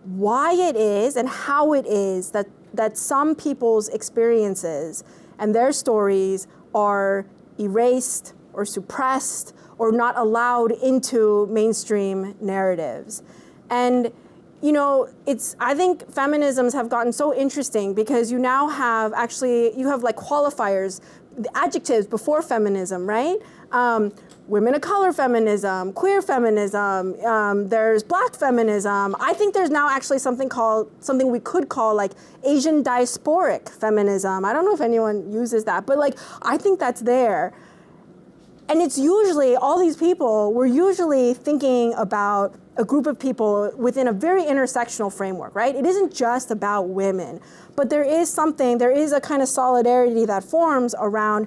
why it is and how it is that some people's experiences and their stories are erased, or suppressed or not allowed into mainstream narratives. And you know, I think feminisms have gotten so interesting because you now have you have like qualifiers, the adjectives before feminism, right? Women of color feminism, queer feminism, there's black feminism. I think there's now actually something we could call like Asian diasporic feminism. I don't know if anyone uses that, but like, I think that's there. And it's usually, all these people, we're usually thinking about a group of people within a very intersectional framework, right? It isn't just about women, but there is a kind of solidarity that forms around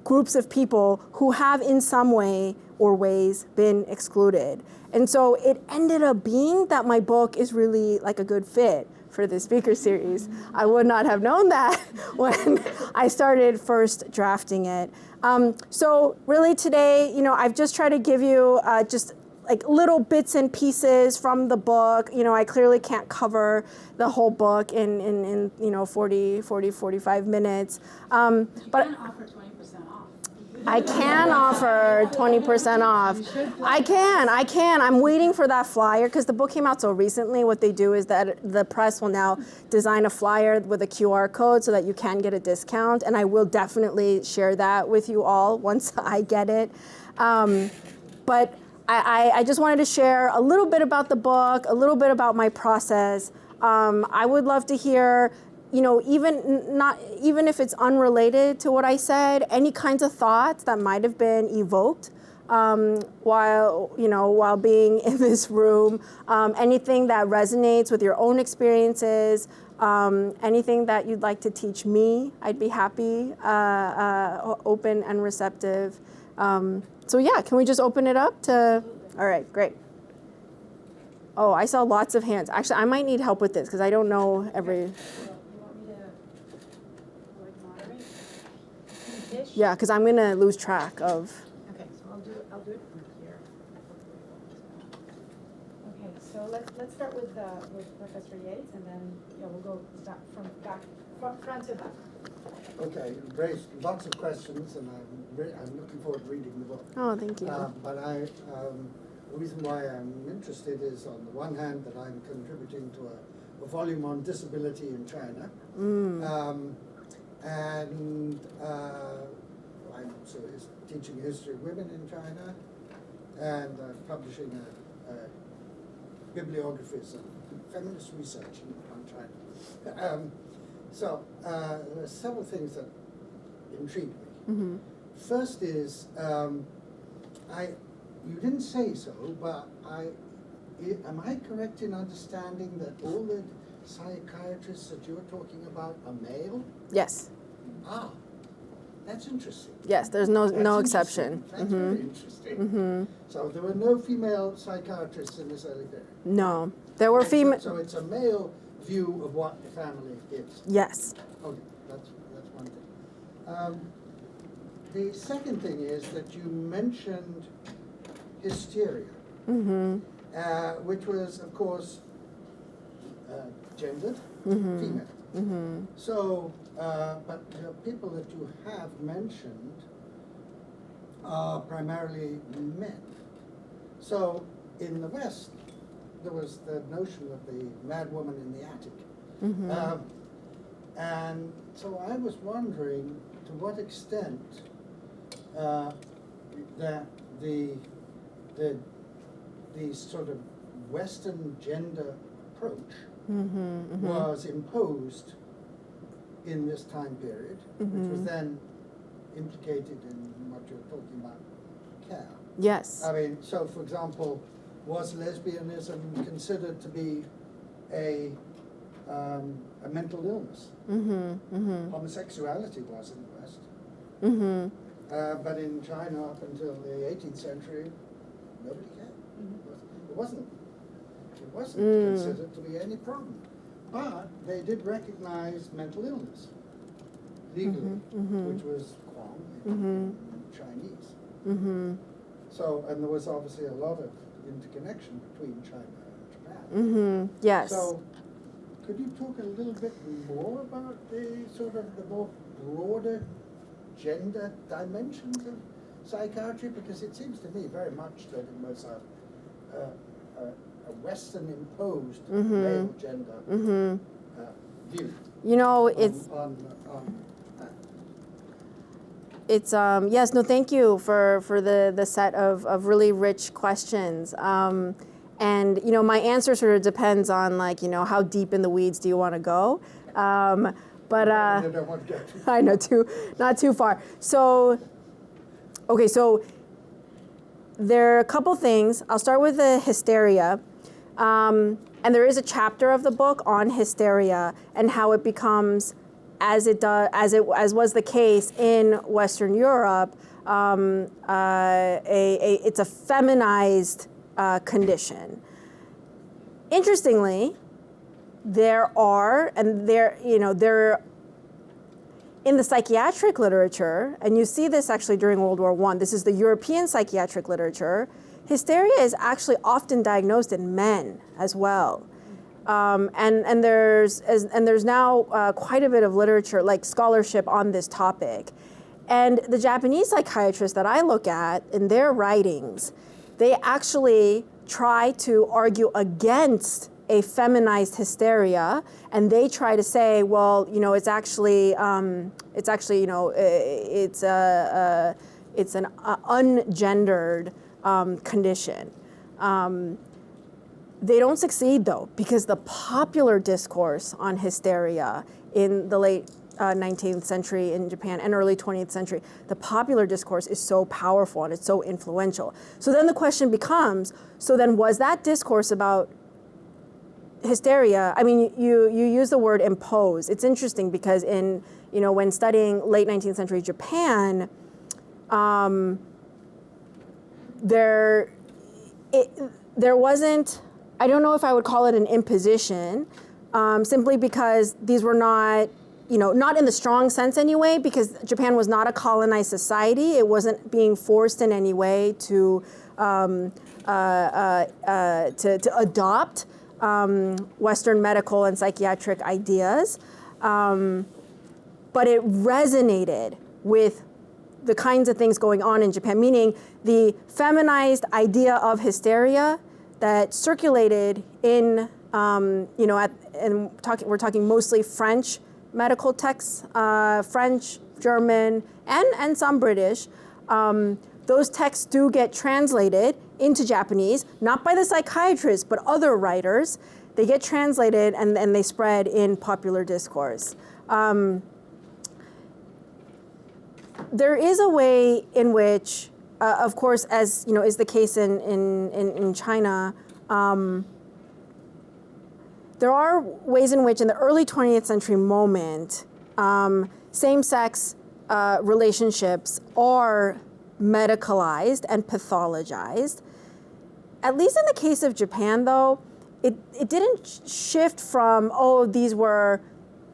groups of people who have in some way or ways been excluded. And so it ended up being that my book is really like a good fit for the speaker series. I would not have known that when I started first drafting it. So really today, you know, I've just tried to give you just like little bits and pieces from the book. You know, I clearly can't cover the whole book in you know, 45 minutes. You But can offer 20% off. I can offer 20% off. I can. I'm waiting for that flyer because the book came out so recently. What they do is that the press will now design a flyer with a QR code so that you can get a discount. And I will definitely share that with you all once I get it. But I just wanted to share a little bit about the book, a little bit about my process. I would love to hear, you know, even if it's unrelated to what I said, any kinds of thoughts that might have been evoked while being in this room, anything that resonates with your own experiences, anything that you'd like to teach me, I'd be happy, open and receptive. So yeah, can we just open it up to, all right, great. Oh, I saw lots of hands. Actually, I might need help with this because I don't know every. You want me to like moderate? Yeah, because I'm gonna lose track of. Okay, so I'll do it from here. Okay, so let's start with Professor Yates, and then we'll go from front to back. Okay, you raised lots of questions, and I'm looking forward to reading the book. Oh, thank you. But the reason why I'm interested is, on the one hand, that I'm contributing to a volume on disability in China, and I'm also teaching history of women in China, and publishing bibliographies of feminist research on China. So there are several things that intrigue me. Mm-hmm. First is, you didn't say so, but am I correct in understanding that all the psychiatrists that you're talking about are male? Yes. Ah, that's interesting. Yes, there's no exception. That's very interesting. Mm-hmm. So there were no female psychiatrists in this early period? No, there were female. So it's a male view of what the family is? Yes. Okay, that's one thing. The second thing is that you mentioned hysteria, which was, of course, gendered, female. Mm-hmm. So, but the people that you have mentioned are primarily men. So, in the West, there was the notion of the mad woman in the attic. And so I was wondering to what extent that the sort of Western gender approach was imposed in this time period, which was then implicated in what you're talking about, care. Yes. I mean, so for example, was lesbianism considered to be a mental illness? Homosexuality was in the West. But in China, up until the 18th century, nobody cared. It wasn't considered to be any problem. But they did recognize mental illness legally, which was Kwang in Chinese. So, and there was obviously a lot of interconnection between China and Japan. Yes. So, could you talk a little bit more about the sort of the more broader gender dimensions of psychiatry? Because it seems to me very much that it was a Western imposed male gender view. You know, it's yes, no, thank you for the set of really rich questions. And you know, my answer sort of depends on, like, you know, how deep in the weeds do you want to go. But I don't want to go too I know, not too far. So, okay, so there are a couple things. I'll start with the hysteria. And there is a chapter of the book on hysteria and how it becomes, as was the case in Western Europe, it's a feminized condition. Interestingly, there in the psychiatric literature, and you see this actually during World War I, this is the European psychiatric literature, hysteria is actually often diagnosed in men as well. And there's now quite a bit of literature, like scholarship on this topic. And the Japanese psychiatrists that I look at in their writings, they actually try to argue against a feminized hysteria, and they try to say, well, you know, it's actually, you know, it's an ungendered condition. They don't succeed, though, because the popular discourse on hysteria in the late 19th century in Japan and early 20th century, the popular discourse is so powerful and it's so influential. So then the question becomes, so then was that discourse about hysteria? I mean, you use the word impose. It's interesting because in, you know, when studying late 19th century Japan, there wasn't, I don't know if I would call it an imposition, simply because these were not, you know, not in the strong sense anyway, because Japan was not a colonized society. It wasn't being forced in any way to adopt Western medical and psychiatric ideas, but it resonated with the kinds of things going on in Japan, meaning the feminized idea of hysteria that circulated in, you know, we're talking mostly French medical texts, French, German, and some British. Those texts do get translated into Japanese, not by the psychiatrists, but other writers. They get translated and they spread in popular discourse. There is a way in which, of course, as you know, is the case in China, there are ways in which in the early 20th century moment, same-sex relationships are medicalized and pathologized. At least in the case of Japan, though, it didn't shift from, oh, these were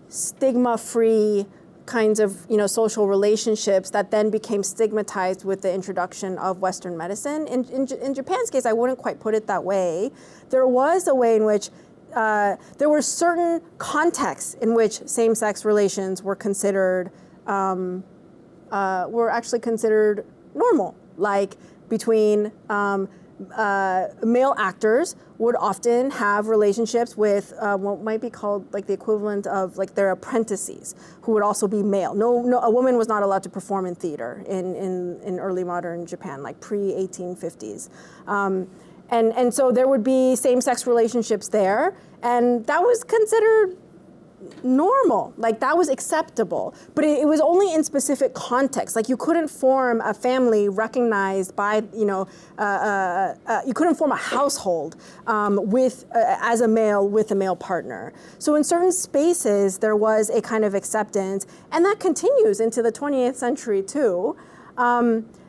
stigma-free kinds of, you know, social relationships that then became stigmatized with the introduction of Western medicine. In Japan's case, I wouldn't quite put it that way. There was a way in which there were certain contexts in which same-sex relations were considered, were actually considered normal, like between male actors would often have relationships with what might be called like the equivalent of like their apprentices, who would also be male. No, a woman was not allowed to perform in theater in early modern Japan, like pre-1850s. And so there would be same-sex relationships there, and that was considered normal, like that was acceptable, but it was only in specific contexts. Like you couldn't form a family recognized by, you know, you couldn't form a household with as a male with a male partner. So in certain spaces there was a kind of acceptance, and that continues into the 20th century too.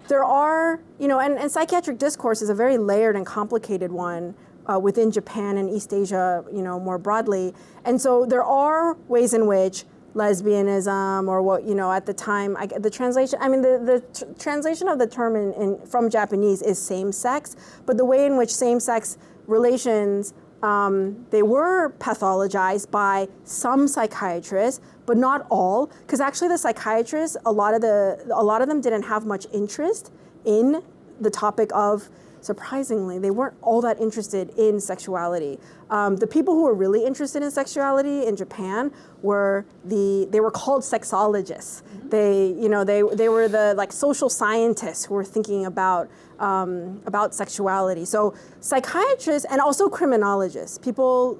There are, you know, and psychiatric discourse is a very layered and complicated one within Japan and East Asia, you know, more broadly. And so there are ways in which lesbianism, or what, you know, at the time, the translation, I mean, the translation of the term from Japanese is same-sex, but the way in which same-sex relations, they were pathologized by some psychiatrists, but not all, because actually the psychiatrists, a lot of them didn't have much interest in the topic of, surprisingly, they weren't all that interested in sexuality. The people who were really interested in sexuality in Japan were they were called sexologists. They were the like social scientists who were thinking about sexuality. So psychiatrists and also criminologists, people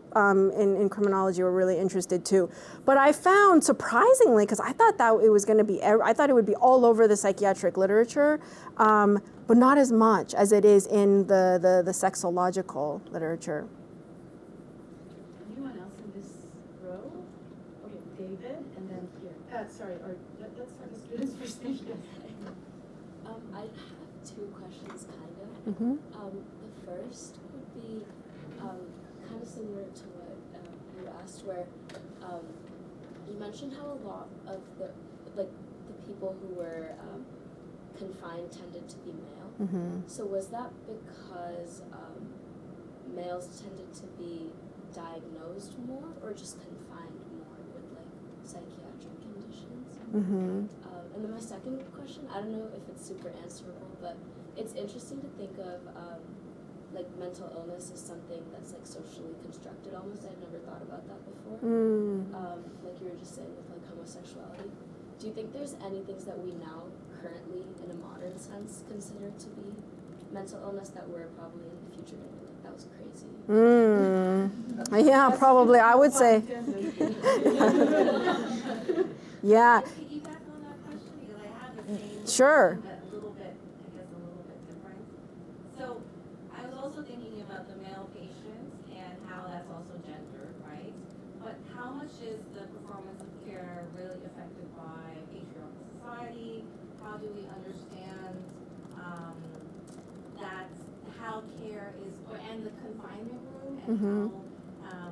in criminology were really interested too. But I found, surprisingly, because I thought that it was going to be, I thought it would be all over the psychiatric literature, but not as much as it is in the sexological literature. Anyone else in this row? Okay, David, and then here. Sorry, or let's start the students first. I have two questions, kind of. Mm-hmm. The first would be kind of similar to what you asked, where you mentioned how a lot of the people who were confined tended to be male. Mm-hmm. So was that because males tended to be diagnosed more, or just confined more with like psychiatric conditions? Mm-hmm. And then my second question, I don't know if it's super answerable, but it's interesting to think of like mental illness as something that's like socially constructed almost. I'd never thought about that before. Like you were just saying with like homosexuality. Do you think there's any things that we now currently, in a modern sense, consider to be mental illness that we're probably in the future going to be like, that was crazy? Yeah, probably, I would say. Yeah. Can I piggyback on that question? Because I have the same. Sure. But a little bit, I guess a little bit different. So I was also thinking about the male patients and how that's also gendered, right? But how much is the performance of care really affected by patriarchal society? How do we understand that how care is, and the confinement room, and how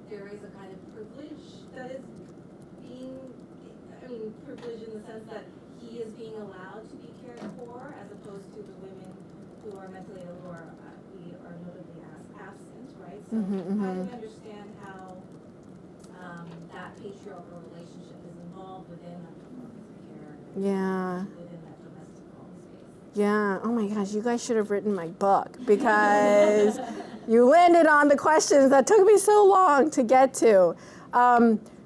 there is a kind of privilege that is being, privilege in the sense that he is being allowed to be cared for, as opposed to the women who are mentally ill, who are, we are notably absent, right? So how do we understand how that patriarchal relationship is involved within that performance of care? Yeah. Within that domestic home space? Yeah, oh my gosh, you guys should have written my book, because you landed on the questions that took me so long to get to.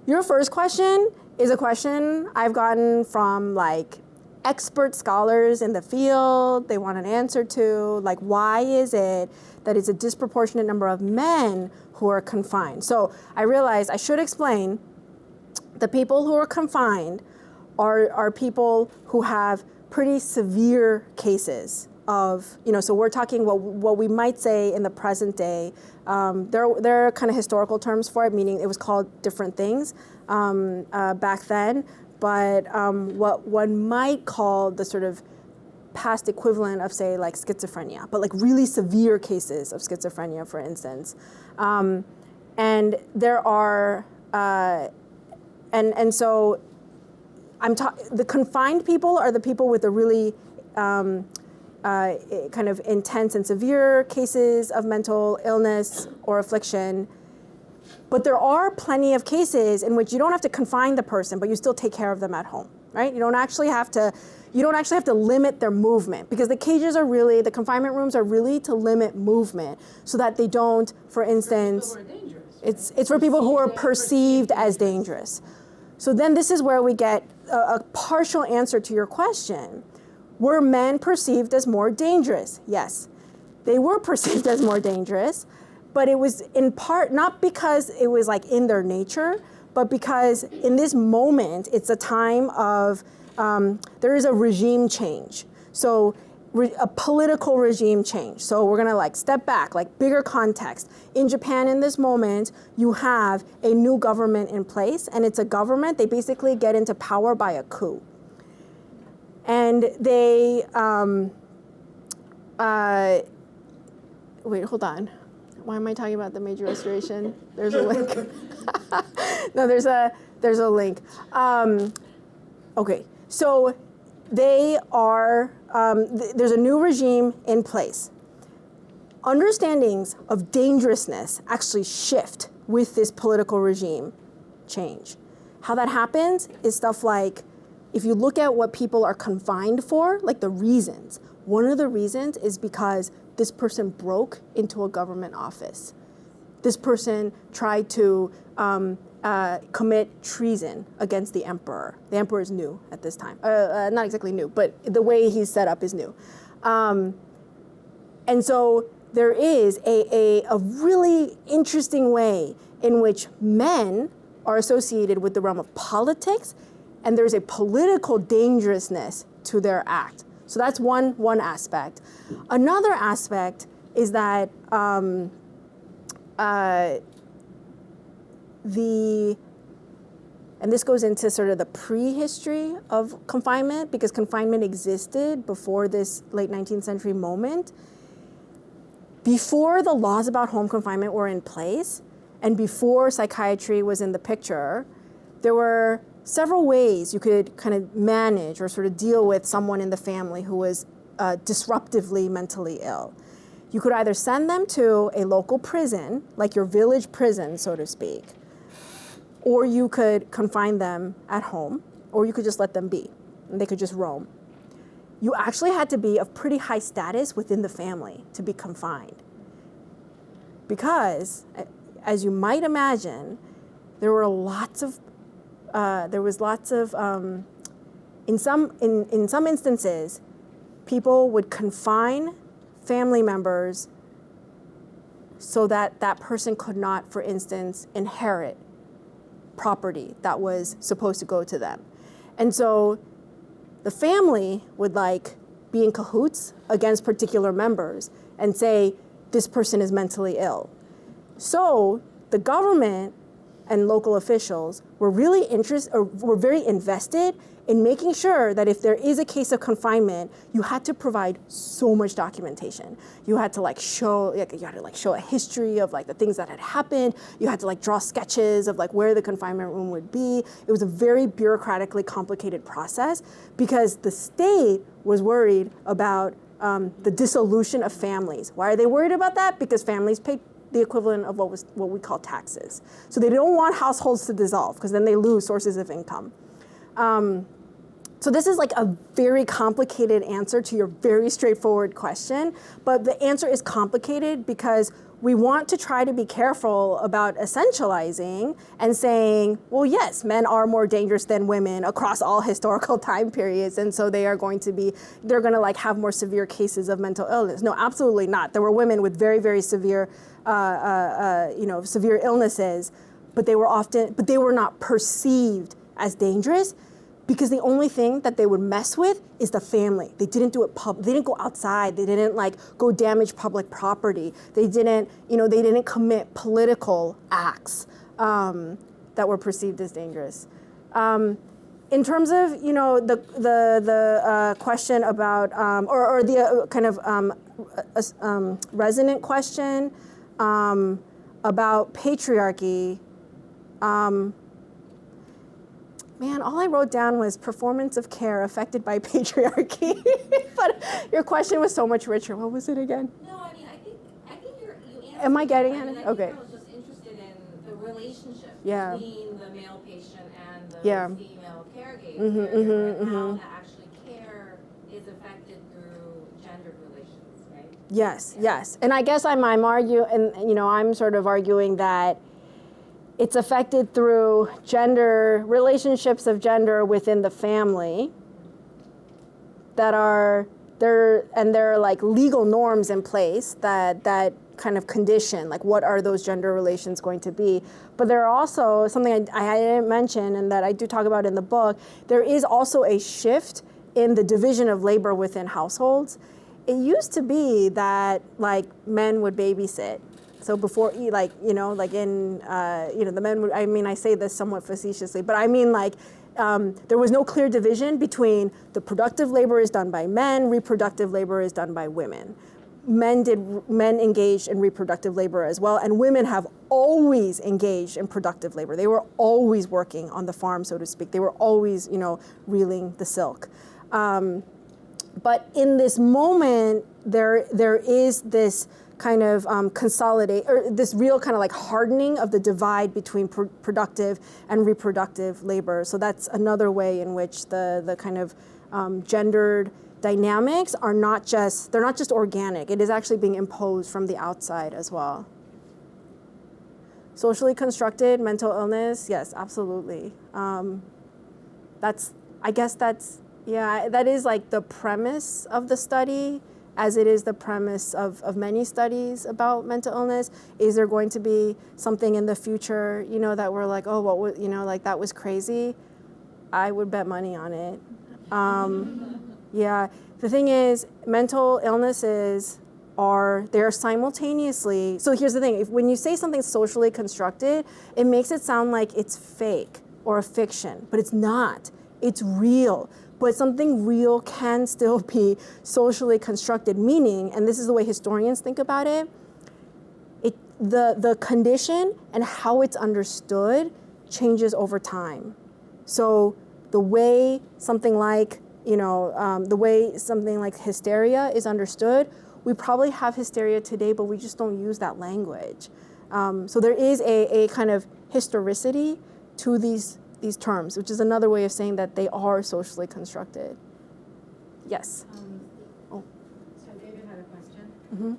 Your first question is a question I've gotten from like expert scholars in the field. They want an answer to, like, why is it that it's a disproportionate number of men who are confined? So I realized I should explain, the people who are confined are people who have pretty severe cases of, so we're talking what we might say in the present day, there are kind of historical terms for it, meaning it was called different things back then, but what one might call the sort of past equivalent of, say, like schizophrenia, but like really severe cases of schizophrenia, for instance. And there are, and so the confined people are the people with the really kind of intense and severe cases of mental illness or affliction. But there are plenty of cases in which you don't have to confine the person, but you still take care of them at home, right? You don't actually have to limit their movement, because the cages are really, the confinement rooms are really to limit movement so that they don't, for instance, it's for people who are perceived as dangerous. So then this is where we get a partial answer to your question. Were men perceived as more dangerous? Yes, they were perceived as more dangerous, but it was in part not because it was like in their nature, but because in this moment, it's a time of, there is a regime change. So a political regime change. So we're gonna like step back, like bigger context. In Japan in this moment, you have a new government in place, and it's a government, they basically get into power by a coup. And they, wait, hold on. Why am I talking about the Meiji Restoration? There's a link. No, there's a link. Okay, so they are, there's a new regime in place. Understandings of dangerousness actually shift with this political regime change. How that happens is stuff like, if you look at what people are confined for, like the reasons, One of the reasons is because this person broke into a government office. This person tried to commit treason against the emperor. The emperor is new at this time. Not exactly new, but the way he's set up is new. And so there is a really interesting way in which men are associated with the realm of politics, and there's a political dangerousness to their act. So that's one aspect. Another aspect is that and this goes into sort of the prehistory of confinement, because confinement existed before this late 19th century moment. Before the laws about home confinement were in place, and before psychiatry was in the picture, there were several ways you could kind of manage or sort of deal with someone in the family who was disruptively mentally ill. You could either send them to a local prison, like your village prison, so to speak, or you could confine them at home, or you could just let them be, and they could just roam. You actually had to be of pretty high status within the family to be confined. Because, as you might imagine, there was lots of, in some instances, people would confine family members so that that person could not, for instance, inherit property that was supposed to go to them. And so the family would be in cahoots against particular members and say, this person is mentally ill. So the government and local officials were really were very invested in making sure that if there is a case of confinement, you had to provide so much documentation. You had to show a history of the things that had happened. You had to draw sketches of where the confinement room would be. It was a very bureaucratically complicated process because the state was worried about the dissolution of families. Why are they worried about that? Because families pay the equivalent of what we call taxes. So they don't want households to dissolve because then they lose sources of income. So this is a very complicated answer to your very straightforward question, but the answer is complicated because we want to try to be careful about essentializing and saying, well, yes, men are more dangerous than women across all historical time periods, and so they're going to have more severe cases of mental illness. No, absolutely not. There were women with very, very severe, severe illnesses, but they were not perceived as dangerous, because the only thing that they would mess with is the family. They didn't do it they didn't go outside. They didn't go damage public property. They didn't commit political acts that were perceived as dangerous. In terms of the question about or the kind of resonant question about patriarchy. Man, all I wrote down was performance of care affected by patriarchy. But your question was so much richer. What was it again? No, I mean, I think you answered. Am I getting it? it? Okay. I was just interested in the relationship Yeah. between the male patient and the Yeah. female caregiver, Mhm, mhm, and how mhm. that actually care is affected through gendered relations, right? Yes, yes. And I guess I'm sort of arguing that it's affected through relationships of gender within the family that are there, and there are legal norms in place that kind of condition, what are those gender relations going to be. But there are also something I didn't mention and that I do talk about in the book, there is also a shift in the division of labor within households. It used to be that men would babysit. So before, the men would, I say this somewhat facetiously, but there was no clear division between the productive labor is done by men, reproductive labor is done by women. Men engaged in reproductive labor as well, and women have always engaged in productive labor. They were always working on the farm, so to speak. They were always, reeling the silk. But in this moment, there is this kind of this real kind of hardening of the divide between productive and reproductive labor. So that's another way in which the kind of gendered dynamics are they're not just organic. It is actually being imposed from the outside as well. Socially constructed mental illness, yes, absolutely. That is like the premise of the study, as it is the premise of many studies about mental illness. Is there going to be something in the future, that we're like, oh, what was, like that was crazy? I would bet money on it. Yeah, the thing is, mental illnesses they're simultaneously, so here's the thing, when you say something's socially constructed, it makes it sound like it's fake or a fiction, but it's not. It's real. But something real can still be socially constructed, meaning, and this is the way historians think about it, the condition and how it's understood changes over time. So the way something like, hysteria is understood, we probably have hysteria today, but we just don't use that language. So there is a kind of historicity to these terms, which is another way of saying that they are socially constructed. Yes. So David had a question. Mm-hmm.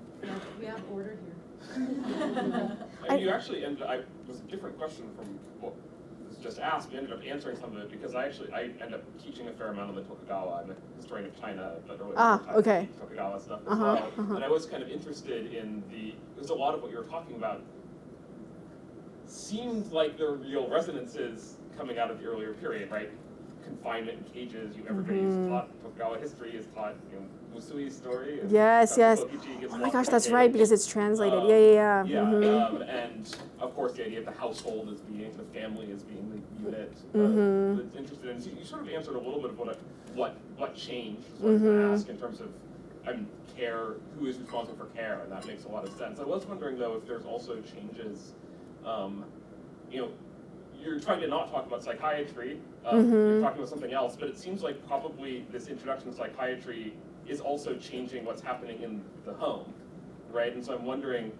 We have order here. And you actually ended, was a different question from what was just asked. You ended up answering some of it because I end up teaching a fair amount on the Tokugawa. I'm a historian of China, but okay. Tokugawa stuff as well. And I was kind of interested in because a lot of what you were talking about seemed like there were real resonances coming out of the earlier period, right? Confinement in cages. Everybody's taught Tokugawa history, is taught Musui's story. Yes. Oh my gosh, that's right, because it's translated. Yeah. Mm-hmm. And of course, the idea of the household as being the family as being the unit. It's interesting. And so you sort of answered a little bit of what changed. So I was going to ask in terms of care, who is responsible for care, and that makes a lot of sense. I was wondering though if there's also changes. You're trying to not talk about psychiatry, you're talking about something else, but it seems like probably this introduction to psychiatry is also changing what's happening in the home, right? And so I'm wondering,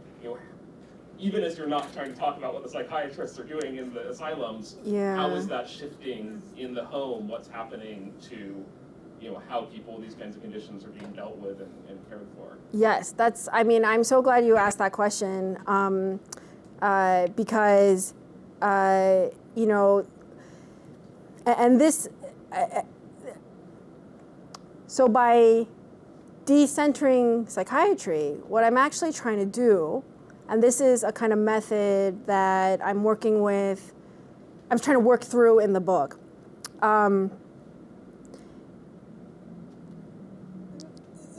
even as you're not trying to talk about what the psychiatrists are doing in the asylums, how is that shifting in the home? What's happening to, how people with these kinds of conditions are being dealt with and cared for? Yes, I'm so glad you asked that question, because and this, so by decentering psychiatry, what I'm actually trying to do, and this is a kind of method that I'm trying to work through in the book.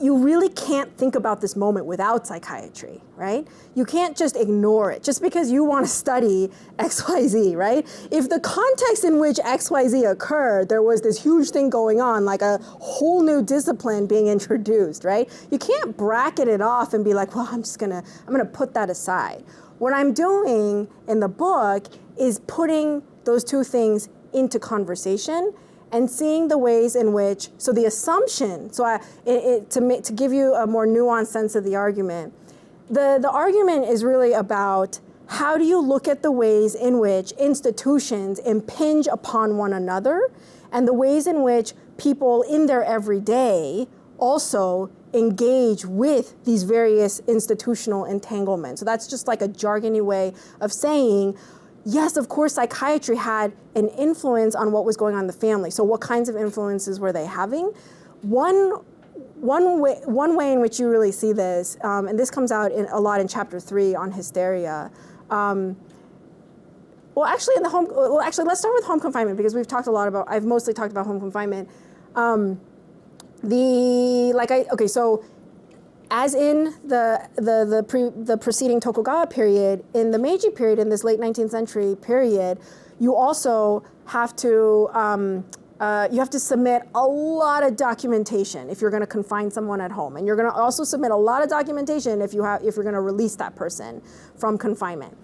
You really can't think about this moment without psychiatry, right? You can't just ignore it just because you want to study XYZ, right? If the context in which XYZ occurred, there was this huge thing going on, like a whole new discipline being introduced, right? You can't bracket it off and be like, well, I'm gonna put that aside. What I'm doing in the book is putting those two things into conversation and seeing the ways in which, so the assumption, to give you a more nuanced sense of the argument, the argument is really about how do you look at the ways in which institutions impinge upon one another and the ways in which people in their everyday also engage with these various institutional entanglements. So that's just like a jargony way of saying, yes, of course, psychiatry had an influence on what was going on in the family. So what kinds of influences were they having? One way in which you really see this, and this comes out a lot in chapter 3 on hysteria. Let's start with home confinement because I've mostly talked about home confinement. As in the preceding Tokugawa period, in the Meiji period, in this late 19th century period, you also have to submit a lot of documentation if you're going to confine someone at home, and you're going to also submit a lot of documentation if you're going to release that person from confinement.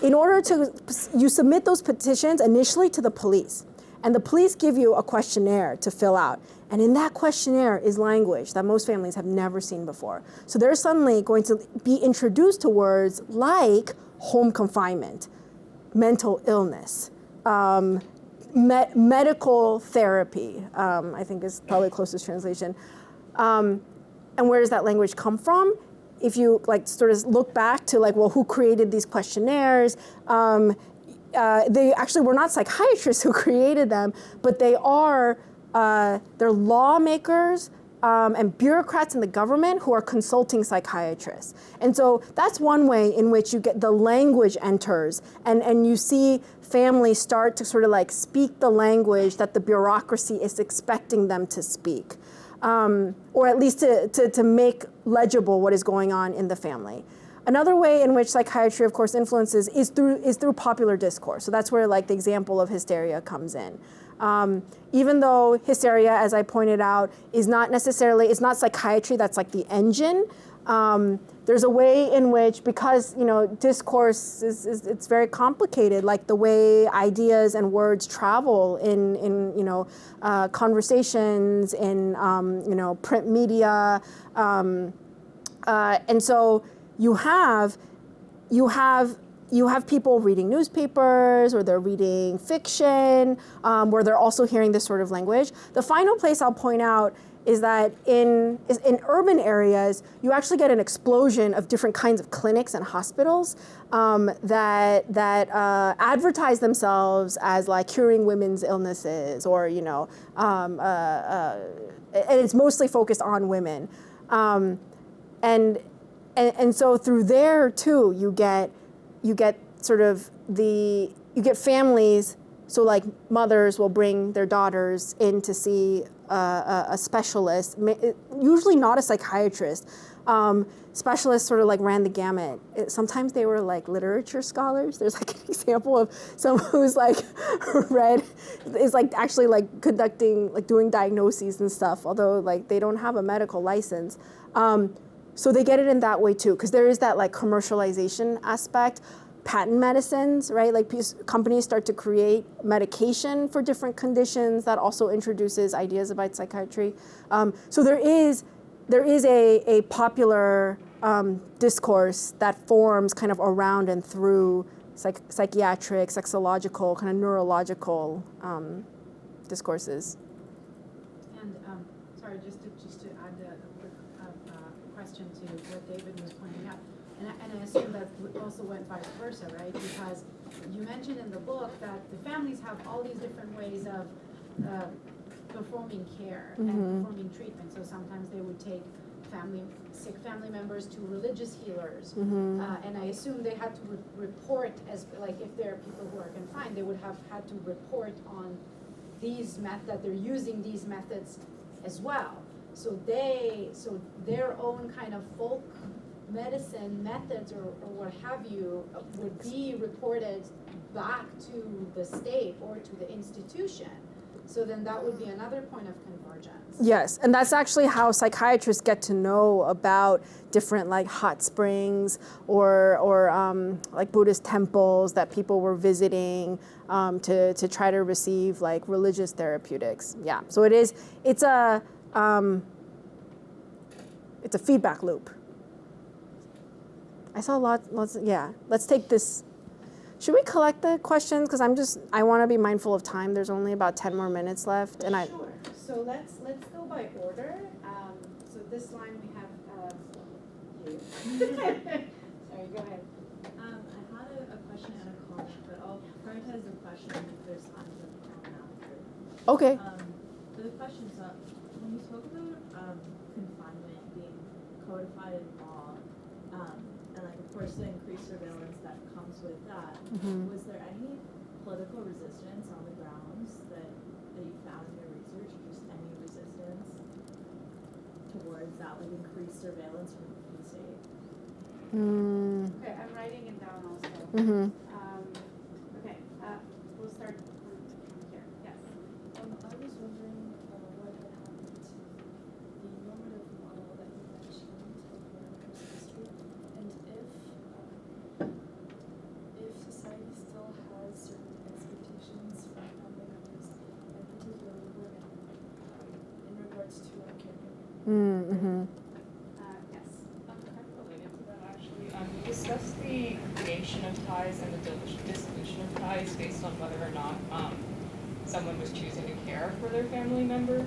You submit those petitions initially to the police, and the police give you a questionnaire to fill out. And in that questionnaire is language that most families have never seen before. So they're suddenly going to be introduced to words like home confinement, mental illness, medical therapy, I think is probably closest translation. And where does that language come from? If you like sort of look back to like, well, who created these questionnaires? They actually were not psychiatrists who created them, but they're lawmakers and bureaucrats in the government who are consulting psychiatrists. And so that's one way in which you get the language enters, and you see families start to sort of like speak the language that the bureaucracy is expecting them to speak. Or at least to make legible what is going on in the family. Another way in which psychiatry, of course, influences is through popular discourse. So that's where like the example of hysteria comes in. Even though hysteria, as I pointed out, is not necessarily, it's not psychiatry that's like the engine. There's a way in which, because discourse it's very complicated, like the way ideas and words travel in conversations, in print media, and so you have people reading newspapers, or they're reading fiction, where they're also hearing this sort of language. The final place I'll point out is that in urban areas, you actually get an explosion of different kinds of clinics and hospitals that advertise themselves as like curing women's illnesses, or and it's mostly focused on women, and so through there too, you get sort of you get families. So like mothers will bring their daughters in to see a specialist, usually not a psychiatrist. Specialists sort of like ran the gamut. Sometimes they were like literature scholars. There's like an example of someone who's like is like actually like conducting, like doing diagnoses and stuff, although like they don't have a medical license. So they get it in that way too, because there is that like commercialization aspect. Patent medicines, right? Like companies start to create medication for different conditions that also introduces ideas about psychiatry. So there is a popular discourse that forms kind of around and through psychiatric, sexological, kind of neurological discoururses. And sorry, just to add a quick question to what David was pointing out. And I assume that also went vice versa, right? Because you mentioned in the book that the families have all these different ways of performing care and performing treatment. So sometimes they would take sick family members to religious healers. And I assume they had to report, as like if there are people who are confined, they would have had to report on that they're using these methods as well. So their own kind of folk medicine methods or what have you would be reported back to the state or to the institution. So then that would be another point of convergence. Yes, and that's actually how psychiatrists get to know about different like hot springs or like Buddhist temples that people were visiting to try to receive like religious therapeutics. Yeah, so it's a feedback loop. I saw lots. Yeah, let's take this. Should we collect the questions? Because I want to be mindful of time. There's only about 10 more minutes left, and Sure. So let's go by order. So this line we have you. Sorry, go ahead. I had a question and a comment, but I'll prioritize the question if there's time to comment after. Okay. So the question is, when you spoke about confinement being codified in law, and like of course the increased surveillance that comes with that, was there any political resistance on the grounds that you found in your research, or just any resistance towards that, like increased surveillance from the state? Okay, I'm writing it down also. Okay, we'll start from here. Yes. I was wondering what had happened to the normative model that you mentioned of America's history, and if society still has certain expectations from family members, and particularly women, in regards to caregiving. Yes. Kind of related to that, actually. You discussed the creation of ties and the dissolution of ties based on whether or not someone was choosing to care for their family member,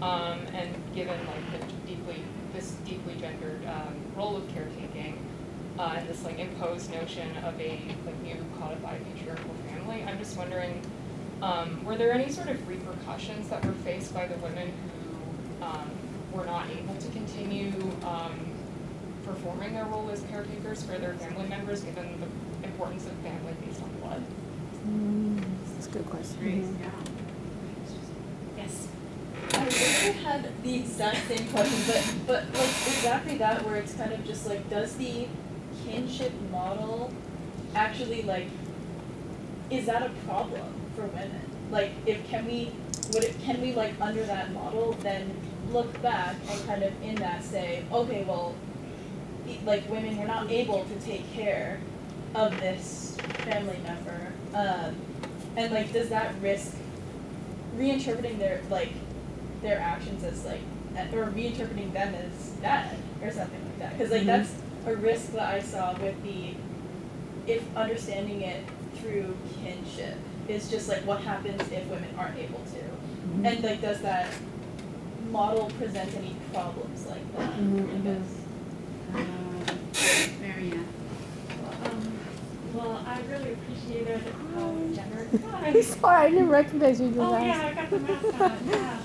and given like this deeply gendered role of caretaking, and this like imposed notion of a like new codified patriarchal family, I'm just wondering, were there any sort of repercussions that were faced by the women who were not able to continue performing their role as caretakers for their family members, given the importance of family based on blood? That's a good question. Yes. I literally had the exact same question, but like exactly that, where it's kind of just like, does the kinship model actually like, is that a problem for women? Like, can we like under that model then look back and kind of in that say, okay, well, like women were not able to take care of this family member, and like does that risk reinterpreting their actions as like, or reinterpreting them as bad or something like that? Because like that's a risk that I saw with if understanding it through kinship is just like what happens if women aren't able to, and like does that model present any problems like that? I guess. Marianne. Well, I really appreciated how generous. I'm sorry, I didn't recognize you. Oh yeah, I got the mask on. Yeah.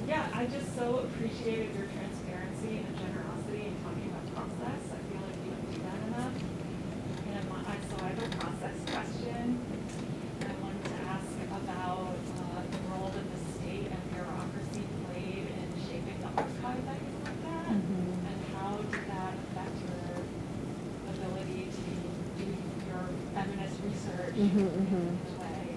Yeah, I just so appreciated your transparency and generosity in talking about process. I feel like you don't do that enough. And so I have a process question. I wanted to ask about the role that the state and bureaucracy played in shaping the archive that you looked at, and how did that affect your ability to do your feminist research in a way.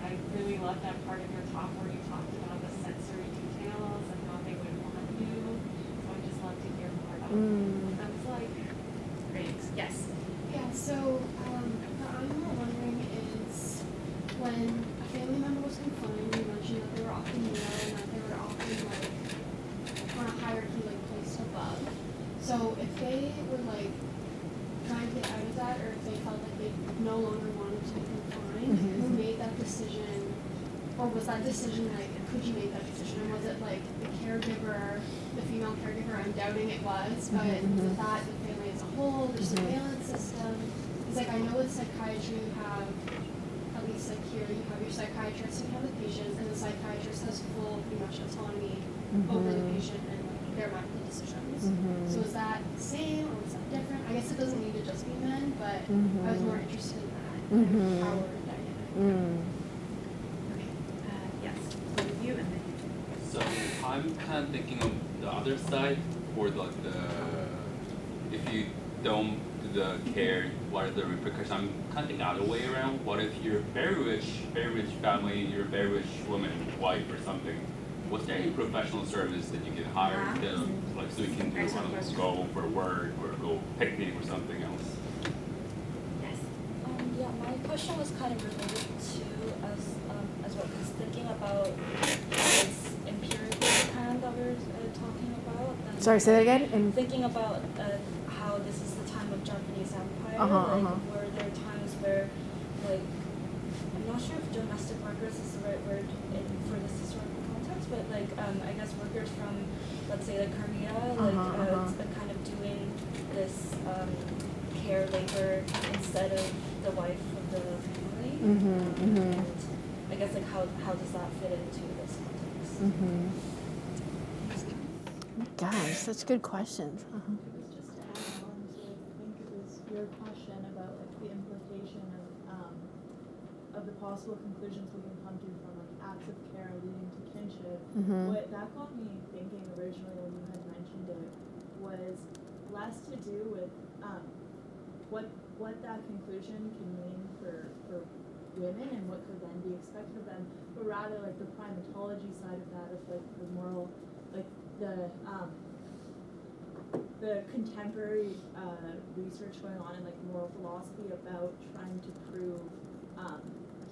I really loved that part of your talk where you talked about the sensory details and how they would want you. So I'd just love to hear more about what that was like. Great. Yes. Yeah, so what I'm more wondering is when a family member was confined, you mentioned that they were often male and that they were often like on a hierarchy like placed above. So if they were like trying to get out of that, or if they felt like they no longer wanted to be confined, who made that decision? Or was that decision like, could you make that decision? Or was it like the caregiver, the female caregiver? I'm doubting it was, but was it that the family as a whole, the surveillance system? Because like I know with psychiatry you have, at least like here, you have your psychiatrist and you have the patient, and the psychiatrist has full pretty much autonomy over the patient and like their medical decisions. So is that the same or is that different? I guess it doesn't need to just be men, but I was more interested in that kind of power dynamic. Okay. Yes. So you and then you. So I'm kind of thinking of the other side, or like if you don't do the care, what are the repercussions? I'm kind of thinking the other way around. What if you're very rich family, you're a very rich woman, wife or something? Was there any professional service that you can hire to, like, so you can do, I don't know, go for work or go picnic or something else? Yes. Yeah, my question was kind of related to as well, because thinking about this empirical hand that we're talking about. And Sorry, say that again. And thinking about how this is the time of Japanese Empire. Were there times where, like, I'm not sure if domestic workers is the right word for this historical context, but like I guess workers from, let's say, like Korea, kind of doing this care labor instead of the wife of the family. And I guess like how does that fit into this context? Gosh, such good questions. It was just to add on to, I think it was your question about like the implication of the possible conclusions we can come to from like acts of care leading to kinship. What that got me thinking originally when you had mentioned it was less to do with what that conclusion can mean for women and what could then be expected of them, but rather like the primatology side of that, of like the moral, like the contemporary research going on in like moral philosophy about trying to prove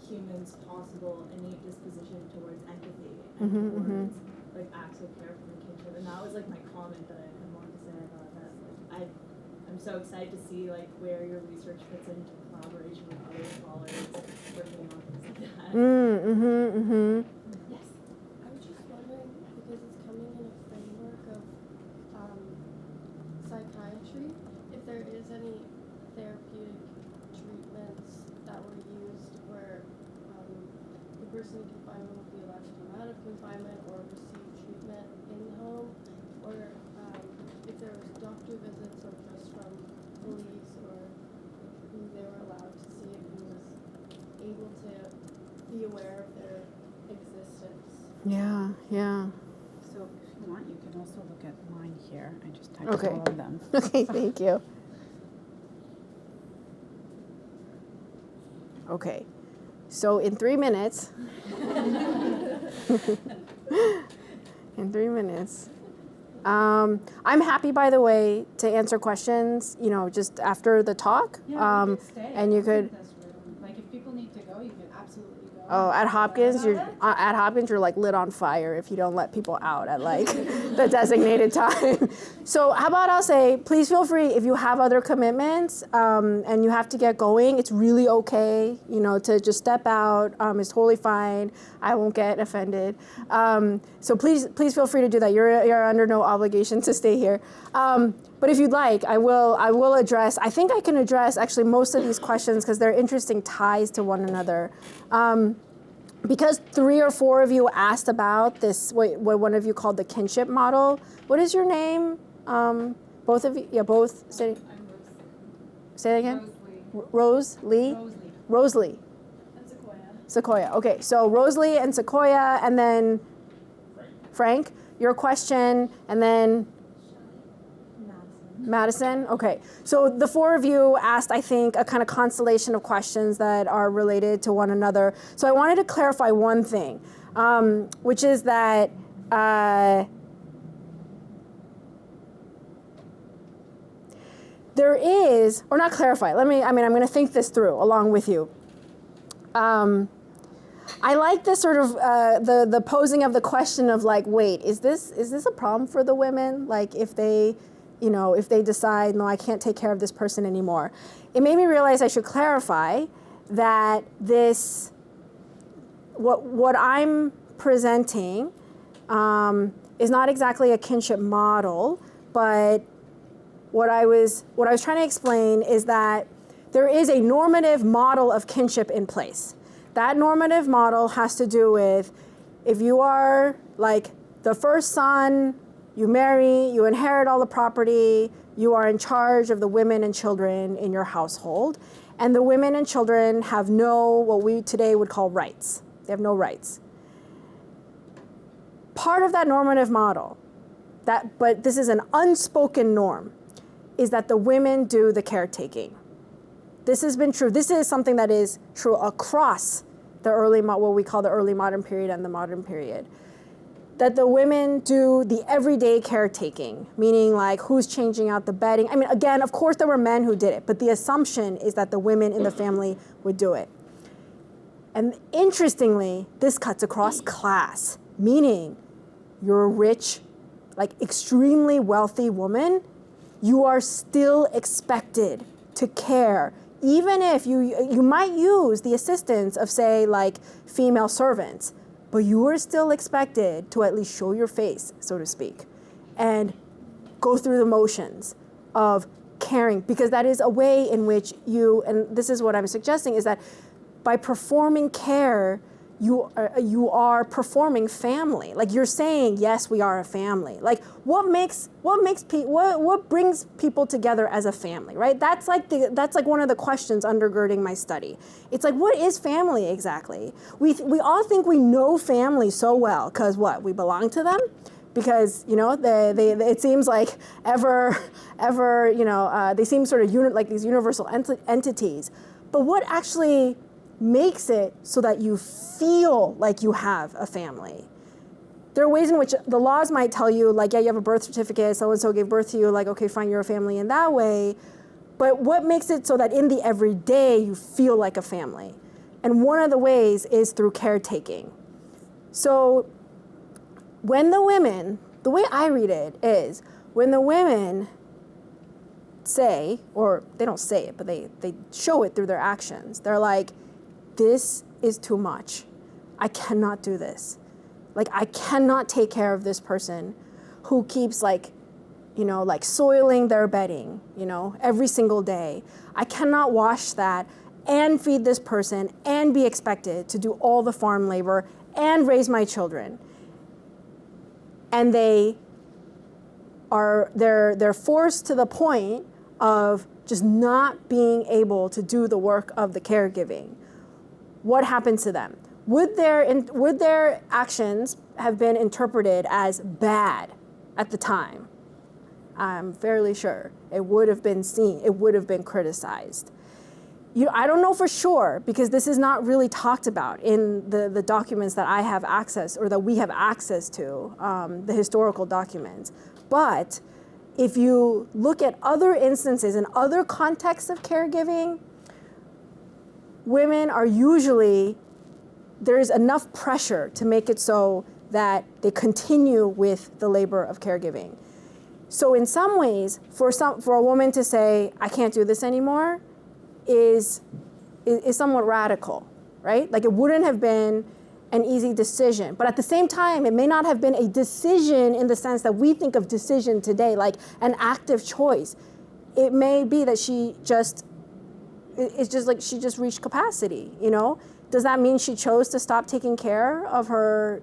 humans' possible innate disposition towards empathy and towards like acts of care from kinship. And that was like my comment that I wanted to say about that. Like I I'm so excited to see like where your research fits into collaboration with other scholars working on things like that. Yes. I was just wondering, because it's coming in a framework of psychiatry, if there is any therapeutic treatments that were used where the person in confinement would be allowed to come out of confinement or receive treatment in the home, or if there was doctor visits or just from police or who they were allowed to see and who was able to be aware of their existence. Yeah, yeah. So if you want, you can also look at mine here. I just typed Okay. all of them. Okay, thank you. Okay, so in 3 minutes, I'm happy, by the way, to answer questions, just after the talk. Yeah, you could stay. And you in could, this room. Like if people need to go, you can absolutely go. at Hopkins, you're like lit on fire if you don't let people out at like the designated time. So how about I'll say, please feel free if you have other commitments and you have to get going. It's really okay, to just step out. It's totally fine. I won't get offended. So please feel free to do that. You're under no obligation to stay here. But if you'd like, I will address. I think I can address actually most of these questions because they're interesting ties to one another. Because 3 or 4 of you asked about this, what one of you called the kinship model. What is your name? Both of you? Yeah, both. Say that again. Rosalie. Rosalie. And Sequoia. Okay, so Rosalie and Sequoia, and then Frank. Your question, and then Madison. Okay, so the 4 of you asked, I think, a kind of constellation of questions that are related to one another. So I wanted to clarify one thing, which is that there is, or not clarify. I'm going to think this through along with you. I like this sort of the posing of the question of like, wait, is this a problem for the women? Like if they decide, no, I can't take care of this person anymore. It made me realize I should clarify that what I'm presenting is not exactly a kinship model, but what I was trying to explain is that there is a normative model of kinship in place. That normative model has to do with if you are like the first son, you marry, you inherit all the property, you are in charge of the women and children in your household, and the women and children have no, what we today would call rights. They have no rights. Part of that normative model, but this is an unspoken norm, is that the women do the caretaking. This has been true. This is something that is true across what we call the early modern period and the modern period. That the women do the everyday caretaking, meaning like who's changing out the bedding. I mean, again, of course there were men who did it, but the assumption is that the women in the family would do it. And interestingly, this cuts across class, meaning you're a rich, like extremely wealthy woman, you are still expected to care, even if you might use the assistance of, say, like female servants, but you are still expected to at least show your face, so to speak, and go through the motions of caring, because that is a way in which and this is what I'm suggesting, is that by performing care, you are performing family. Like you're saying, yes, we are a family. Like what brings people together as a family, right? That's like one of the questions undergirding my study. It's like, what is family exactly? We all think we know family so well because what? We belong to them. Because it seems like they seem sort of like these universal entities. But what actually makes it so that you feel like you have a family? There are ways in which the laws might tell you, like, yeah, you have a birth certificate, so-and-so gave birth to you, like, okay, fine, you're a family in that way. But what makes it so that in the everyday you feel like a family? And one of the ways is through caretaking. So when the way I read it is, when the women say, or they don't say it, but they show it through their actions. They're like, this is too much. I cannot do this. Like, I cannot take care of this person who keeps like soiling their bedding, every single day. I cannot wash that and feed this person and be expected to do all the farm labor and raise my children. And they're forced to the point of just not being able to do the work of the caregiving. What happened to them? Would their actions have been interpreted as bad at the time? I'm fairly sure it would have been seen, it would have been criticized. I don't know for sure, because this is not really talked about in the documents that I have access, or that we have access to, the historical documents. But if you look at other instances and other contexts of caregiving, women are usually, there's enough pressure to make it so that they continue with the labor of caregiving. So in some ways, for a woman to say, I can't do this anymore, is somewhat radical, right? Like, it wouldn't have been an easy decision. But at the same time, it may not have been a decision in the sense that we think of decision today, like an active choice. It may be that she just reached capacity, Does that mean she chose to stop taking care of her,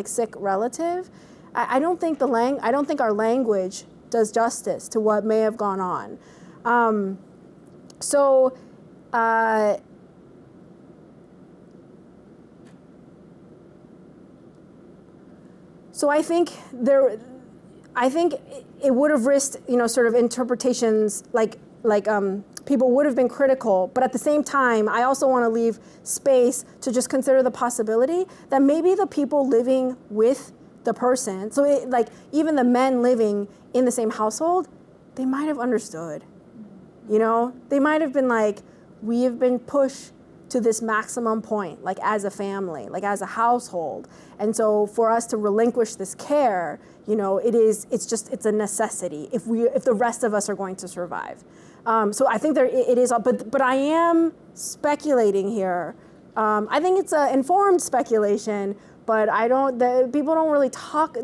sick relative? I don't think our language does justice to what may have gone on. So I think it would have risked, sort of interpretations like people would have been critical, but at the same time, I also want to leave space to just consider the possibility that maybe the people living with the person, so even the men living in the same household, they might have understood. They might have been like, we have been pushed to this maximum point, like as a family, like as a household. And so for us to relinquish this care, it's a necessity if the rest of us are going to survive. So I think it is, but I am speculating here. I think it's an informed speculation, but people don't really talk.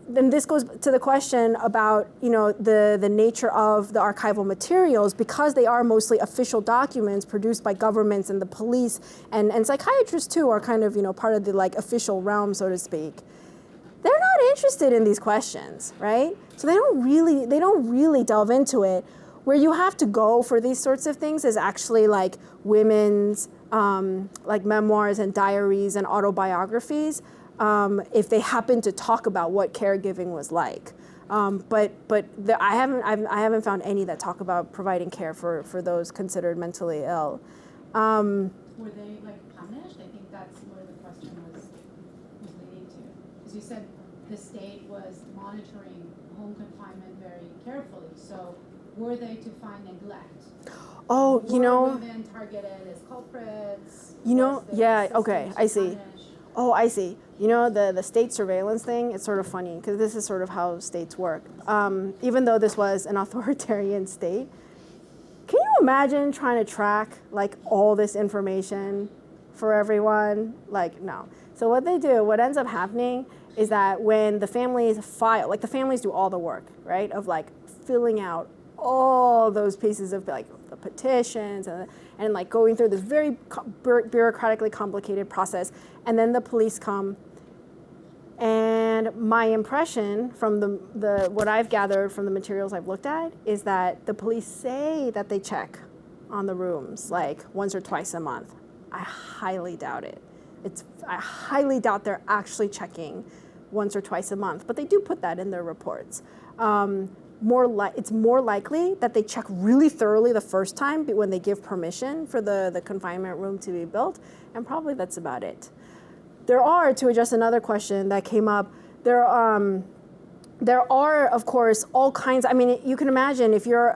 Then this goes to the question about, the nature of the archival materials, because they are mostly official documents produced by governments and the police, and psychiatrists too are kind of, part of the official realm, so to speak. They're not interested in these questions, right? So they don't really delve into it. Where you have to go for these sorts of things is actually women's memoirs and diaries and autobiographies, if they happen to talk about what caregiving was like. I haven't found any that talk about providing care for those considered mentally ill. Were they punished? I think that's where the question was leading to. Because you said the state was monitoring home confinement very carefully. So were they to find neglect? Oh, Were women targeted as culprits? Yeah, okay, I see. Oh, I see. The state surveillance thing, it's sort of funny because this is sort of how states work. Even though this was an authoritarian state, can you imagine trying to track all this information for everyone? No. So what ends up happening is that when the families file, the families do all the work, right? Of filling out all those pieces of the petitions and going through this very bureaucratically complicated process, and then the police come. And my impression from the what I've gathered from the materials I've looked at is that the police say that they check on the rooms once or twice a month. I highly doubt it. I highly doubt they're actually checking once or twice a month, but they do put that in their reports. It's more likely that they check really thoroughly the first time when they give permission for the confinement room to be built, and probably that's about it. There are, to address another question that came up, there are, of course, all kinds. I mean, you can imagine if you're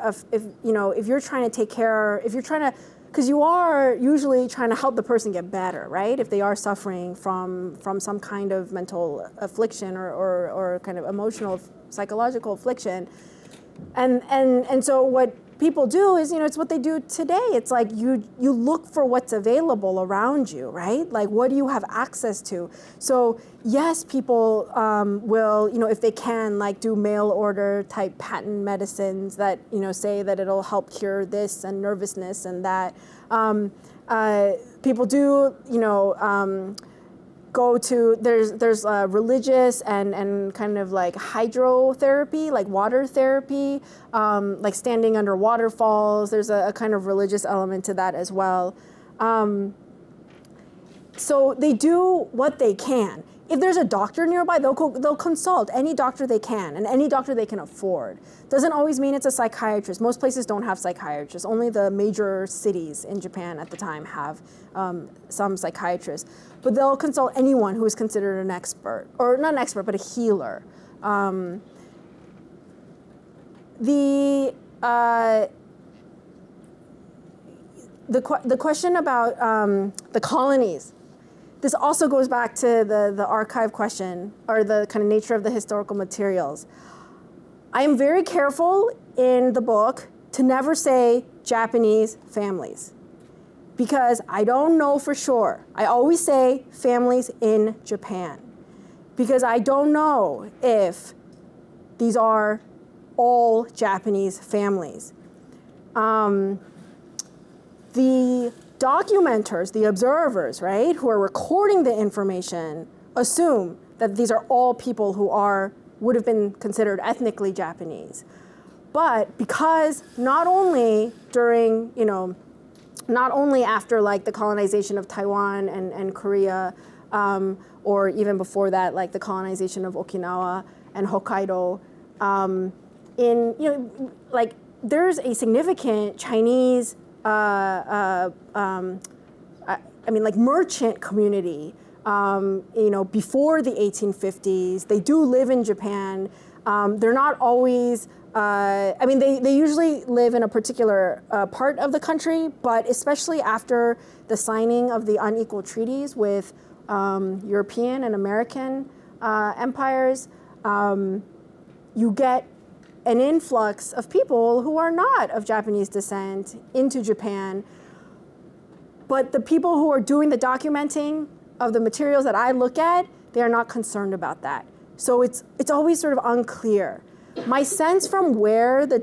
trying to take care, because you are usually trying to help the person get better, right? If they are suffering from some kind of mental affliction or kind of emotional, psychological affliction, And so what people do is, it's what they do today. It's like you look for what's available around you, right? Like, what do you have access to? So yes, people will, if they can, like do mail order type patent medicines that, say that it'll help cure this and nervousness and that. People do, go to, there's religious and kind of like hydrotherapy, like water therapy, like standing under waterfalls. There's a kind of religious element to that as well. So they do what they can. If there's a doctor nearby, they'll consult any doctor they can and any doctor they can afford. Doesn't always mean it's a psychiatrist. Most places don't have psychiatrists. Only the major cities in Japan at the time have some psychiatrists. But they'll consult anyone who is considered an expert, or not an expert, but a healer. The question about the colonies. This also goes back to the archive question, or the kind of nature of the historical materials. I am very careful in the book to never say Japanese families, because I don't know for sure. I always say families in Japan, because I don't know if these are all Japanese families. The documenters, the observers, right, who are recording the information, assume that these are all people who would have been considered ethnically Japanese. But because not only during, not only after like the colonization of Taiwan and Korea, or even before that, like the colonization of Okinawa and Hokkaido, like there's a significant Chinese like merchant community, before the 1850s. They do live in Japan. They're not always, they usually live in a particular part of the country, but especially after the signing of the unequal treaties with European and American empires, you get an influx of people who are not of Japanese descent into Japan. But the people who are doing the documenting of the materials that I look at, they are not concerned about that. So it's always sort of unclear. My sense from where the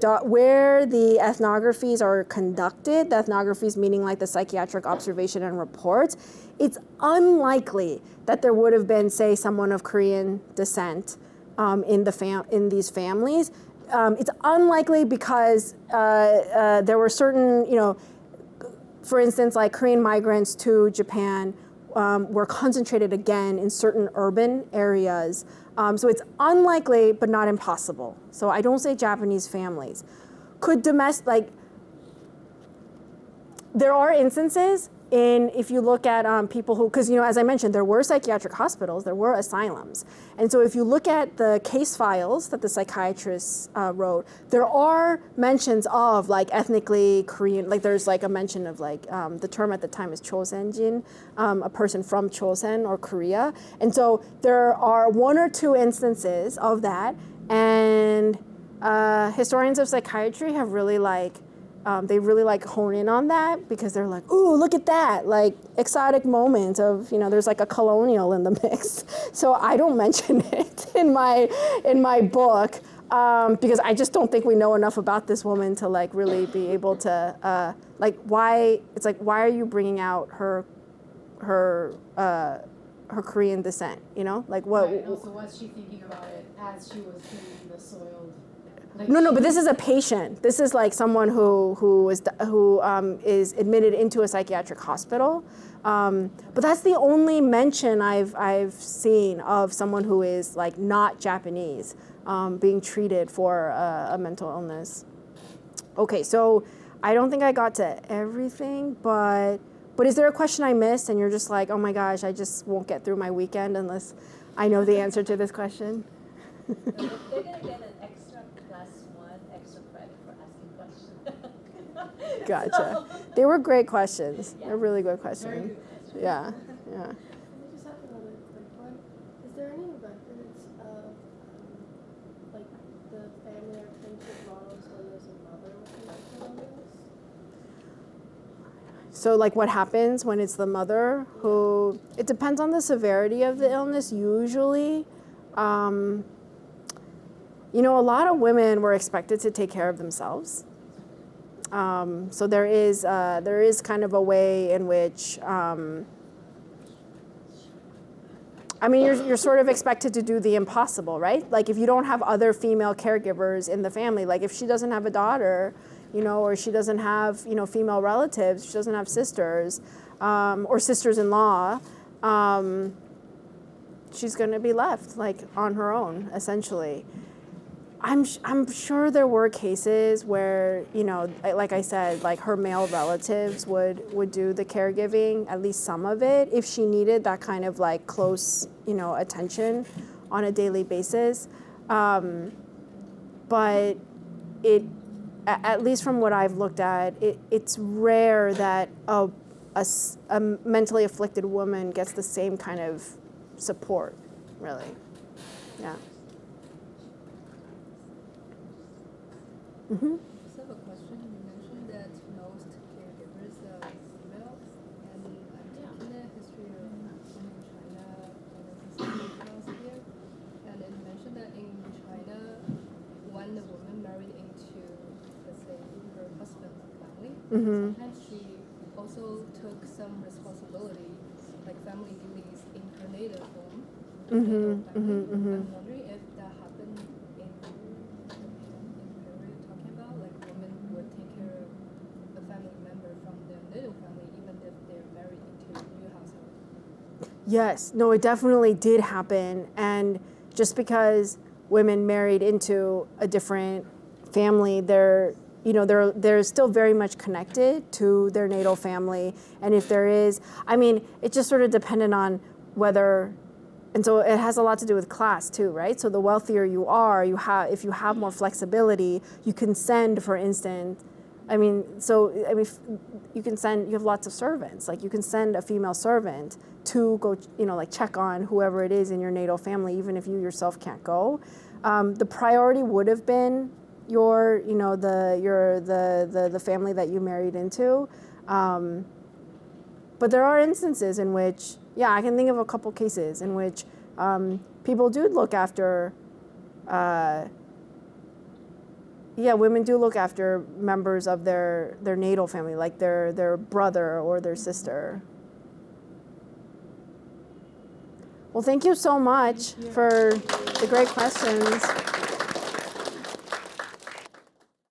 ethnographies are conducted, the ethnographies meaning like the psychiatric observation and reports, it's unlikely that there would have been, say, someone of Korean descent in these families. It's unlikely because there were certain, for instance, like Korean migrants to Japan were concentrated again in certain urban areas. So it's unlikely, but not impossible. So I don't say Japanese families. There are instances if you look at people who, because, as I mentioned, there were psychiatric hospitals, there were asylums. And so if you look at the case files that the psychiatrists wrote, there are mentions of like ethnically Korean, like there's like a mention of like, the term at the time is Chosenjin, a person from Chosen or Korea. And so there are one or two instances of that. And historians of psychiatry have really they really hone in on that, because they're like, ooh, look at that, like exotic moment of, there's like a colonial in the mix. So I don't mention it in my book, because I just don't think we know enough about this woman to like really be able to, why are you bringing out her Korean descent, like what? Right, and also was she thinking about it as she was doing the soiled? No, but this is a patient. This is like someone who is admitted into a psychiatric hospital. But that's the only mention I've seen of someone who is like not Japanese being treated for a mental illness. Okay, so I don't think I got to everything, but is there a question I missed and you're just like, oh my gosh, I just won't get through my weekend unless I know the answer to this question? They're gonna get an extra credit for asking questions. Gotcha. They were great questions. Yeah. They're really good questions. Very good question. Yeah. I just have another quick one. Is there any records of the family or kinship models when there's a mother with mental illness? So like what happens when it's the mother who, it depends on the severity of the illness usually. You know, a lot of women were expected to take care of themselves. So there is kind of a way in which, I mean, you're sort of expected to do the impossible, right? Like if you don't have other female caregivers in the family, like if she doesn't have a daughter, you know, or she doesn't have, you know, female relatives, she doesn't have sisters, or sisters-in-law, she's gonna be left like on her own, essentially. I'm sure there were cases where, you know, like I said, like her male relatives would do the caregiving, at least some of it, if she needed that kind of like close, you know, attention on a daily basis. But at least from what I've looked at, it's rare that a mentally afflicted woman gets the same kind of support, really. Yeah. Mm-hmm. I just have a question. You mentioned that most caregivers are female, and I'm taking a history of women in China when I was here, and it mentioned that in China, when the woman married into, let's say, her husband's family, sometimes she also took some responsibility, like family duties, in her native home, native family. I'm wondering if that happened in would take care of a family member from their native family, even if they're married into a new household. Yes, no, it definitely did happen. And just because women married into a different family, they're still very much connected to their natal family. And if there is, I mean, it just sort of depended on whether, and so it has a lot to do with class too, right? So the wealthier you are, if you have more flexibility, you can send, for instance, you have lots of servants. Like you can send a female servant to go, you know, like check on whoever it is in your natal family, even if you yourself can't go. The priority would have been the family that you married into. But there are instances in which, yeah, I can think of a couple cases in which people do look after, women do look after members of their natal family, like their brother or their sister. Well, thank you so much for the great questions.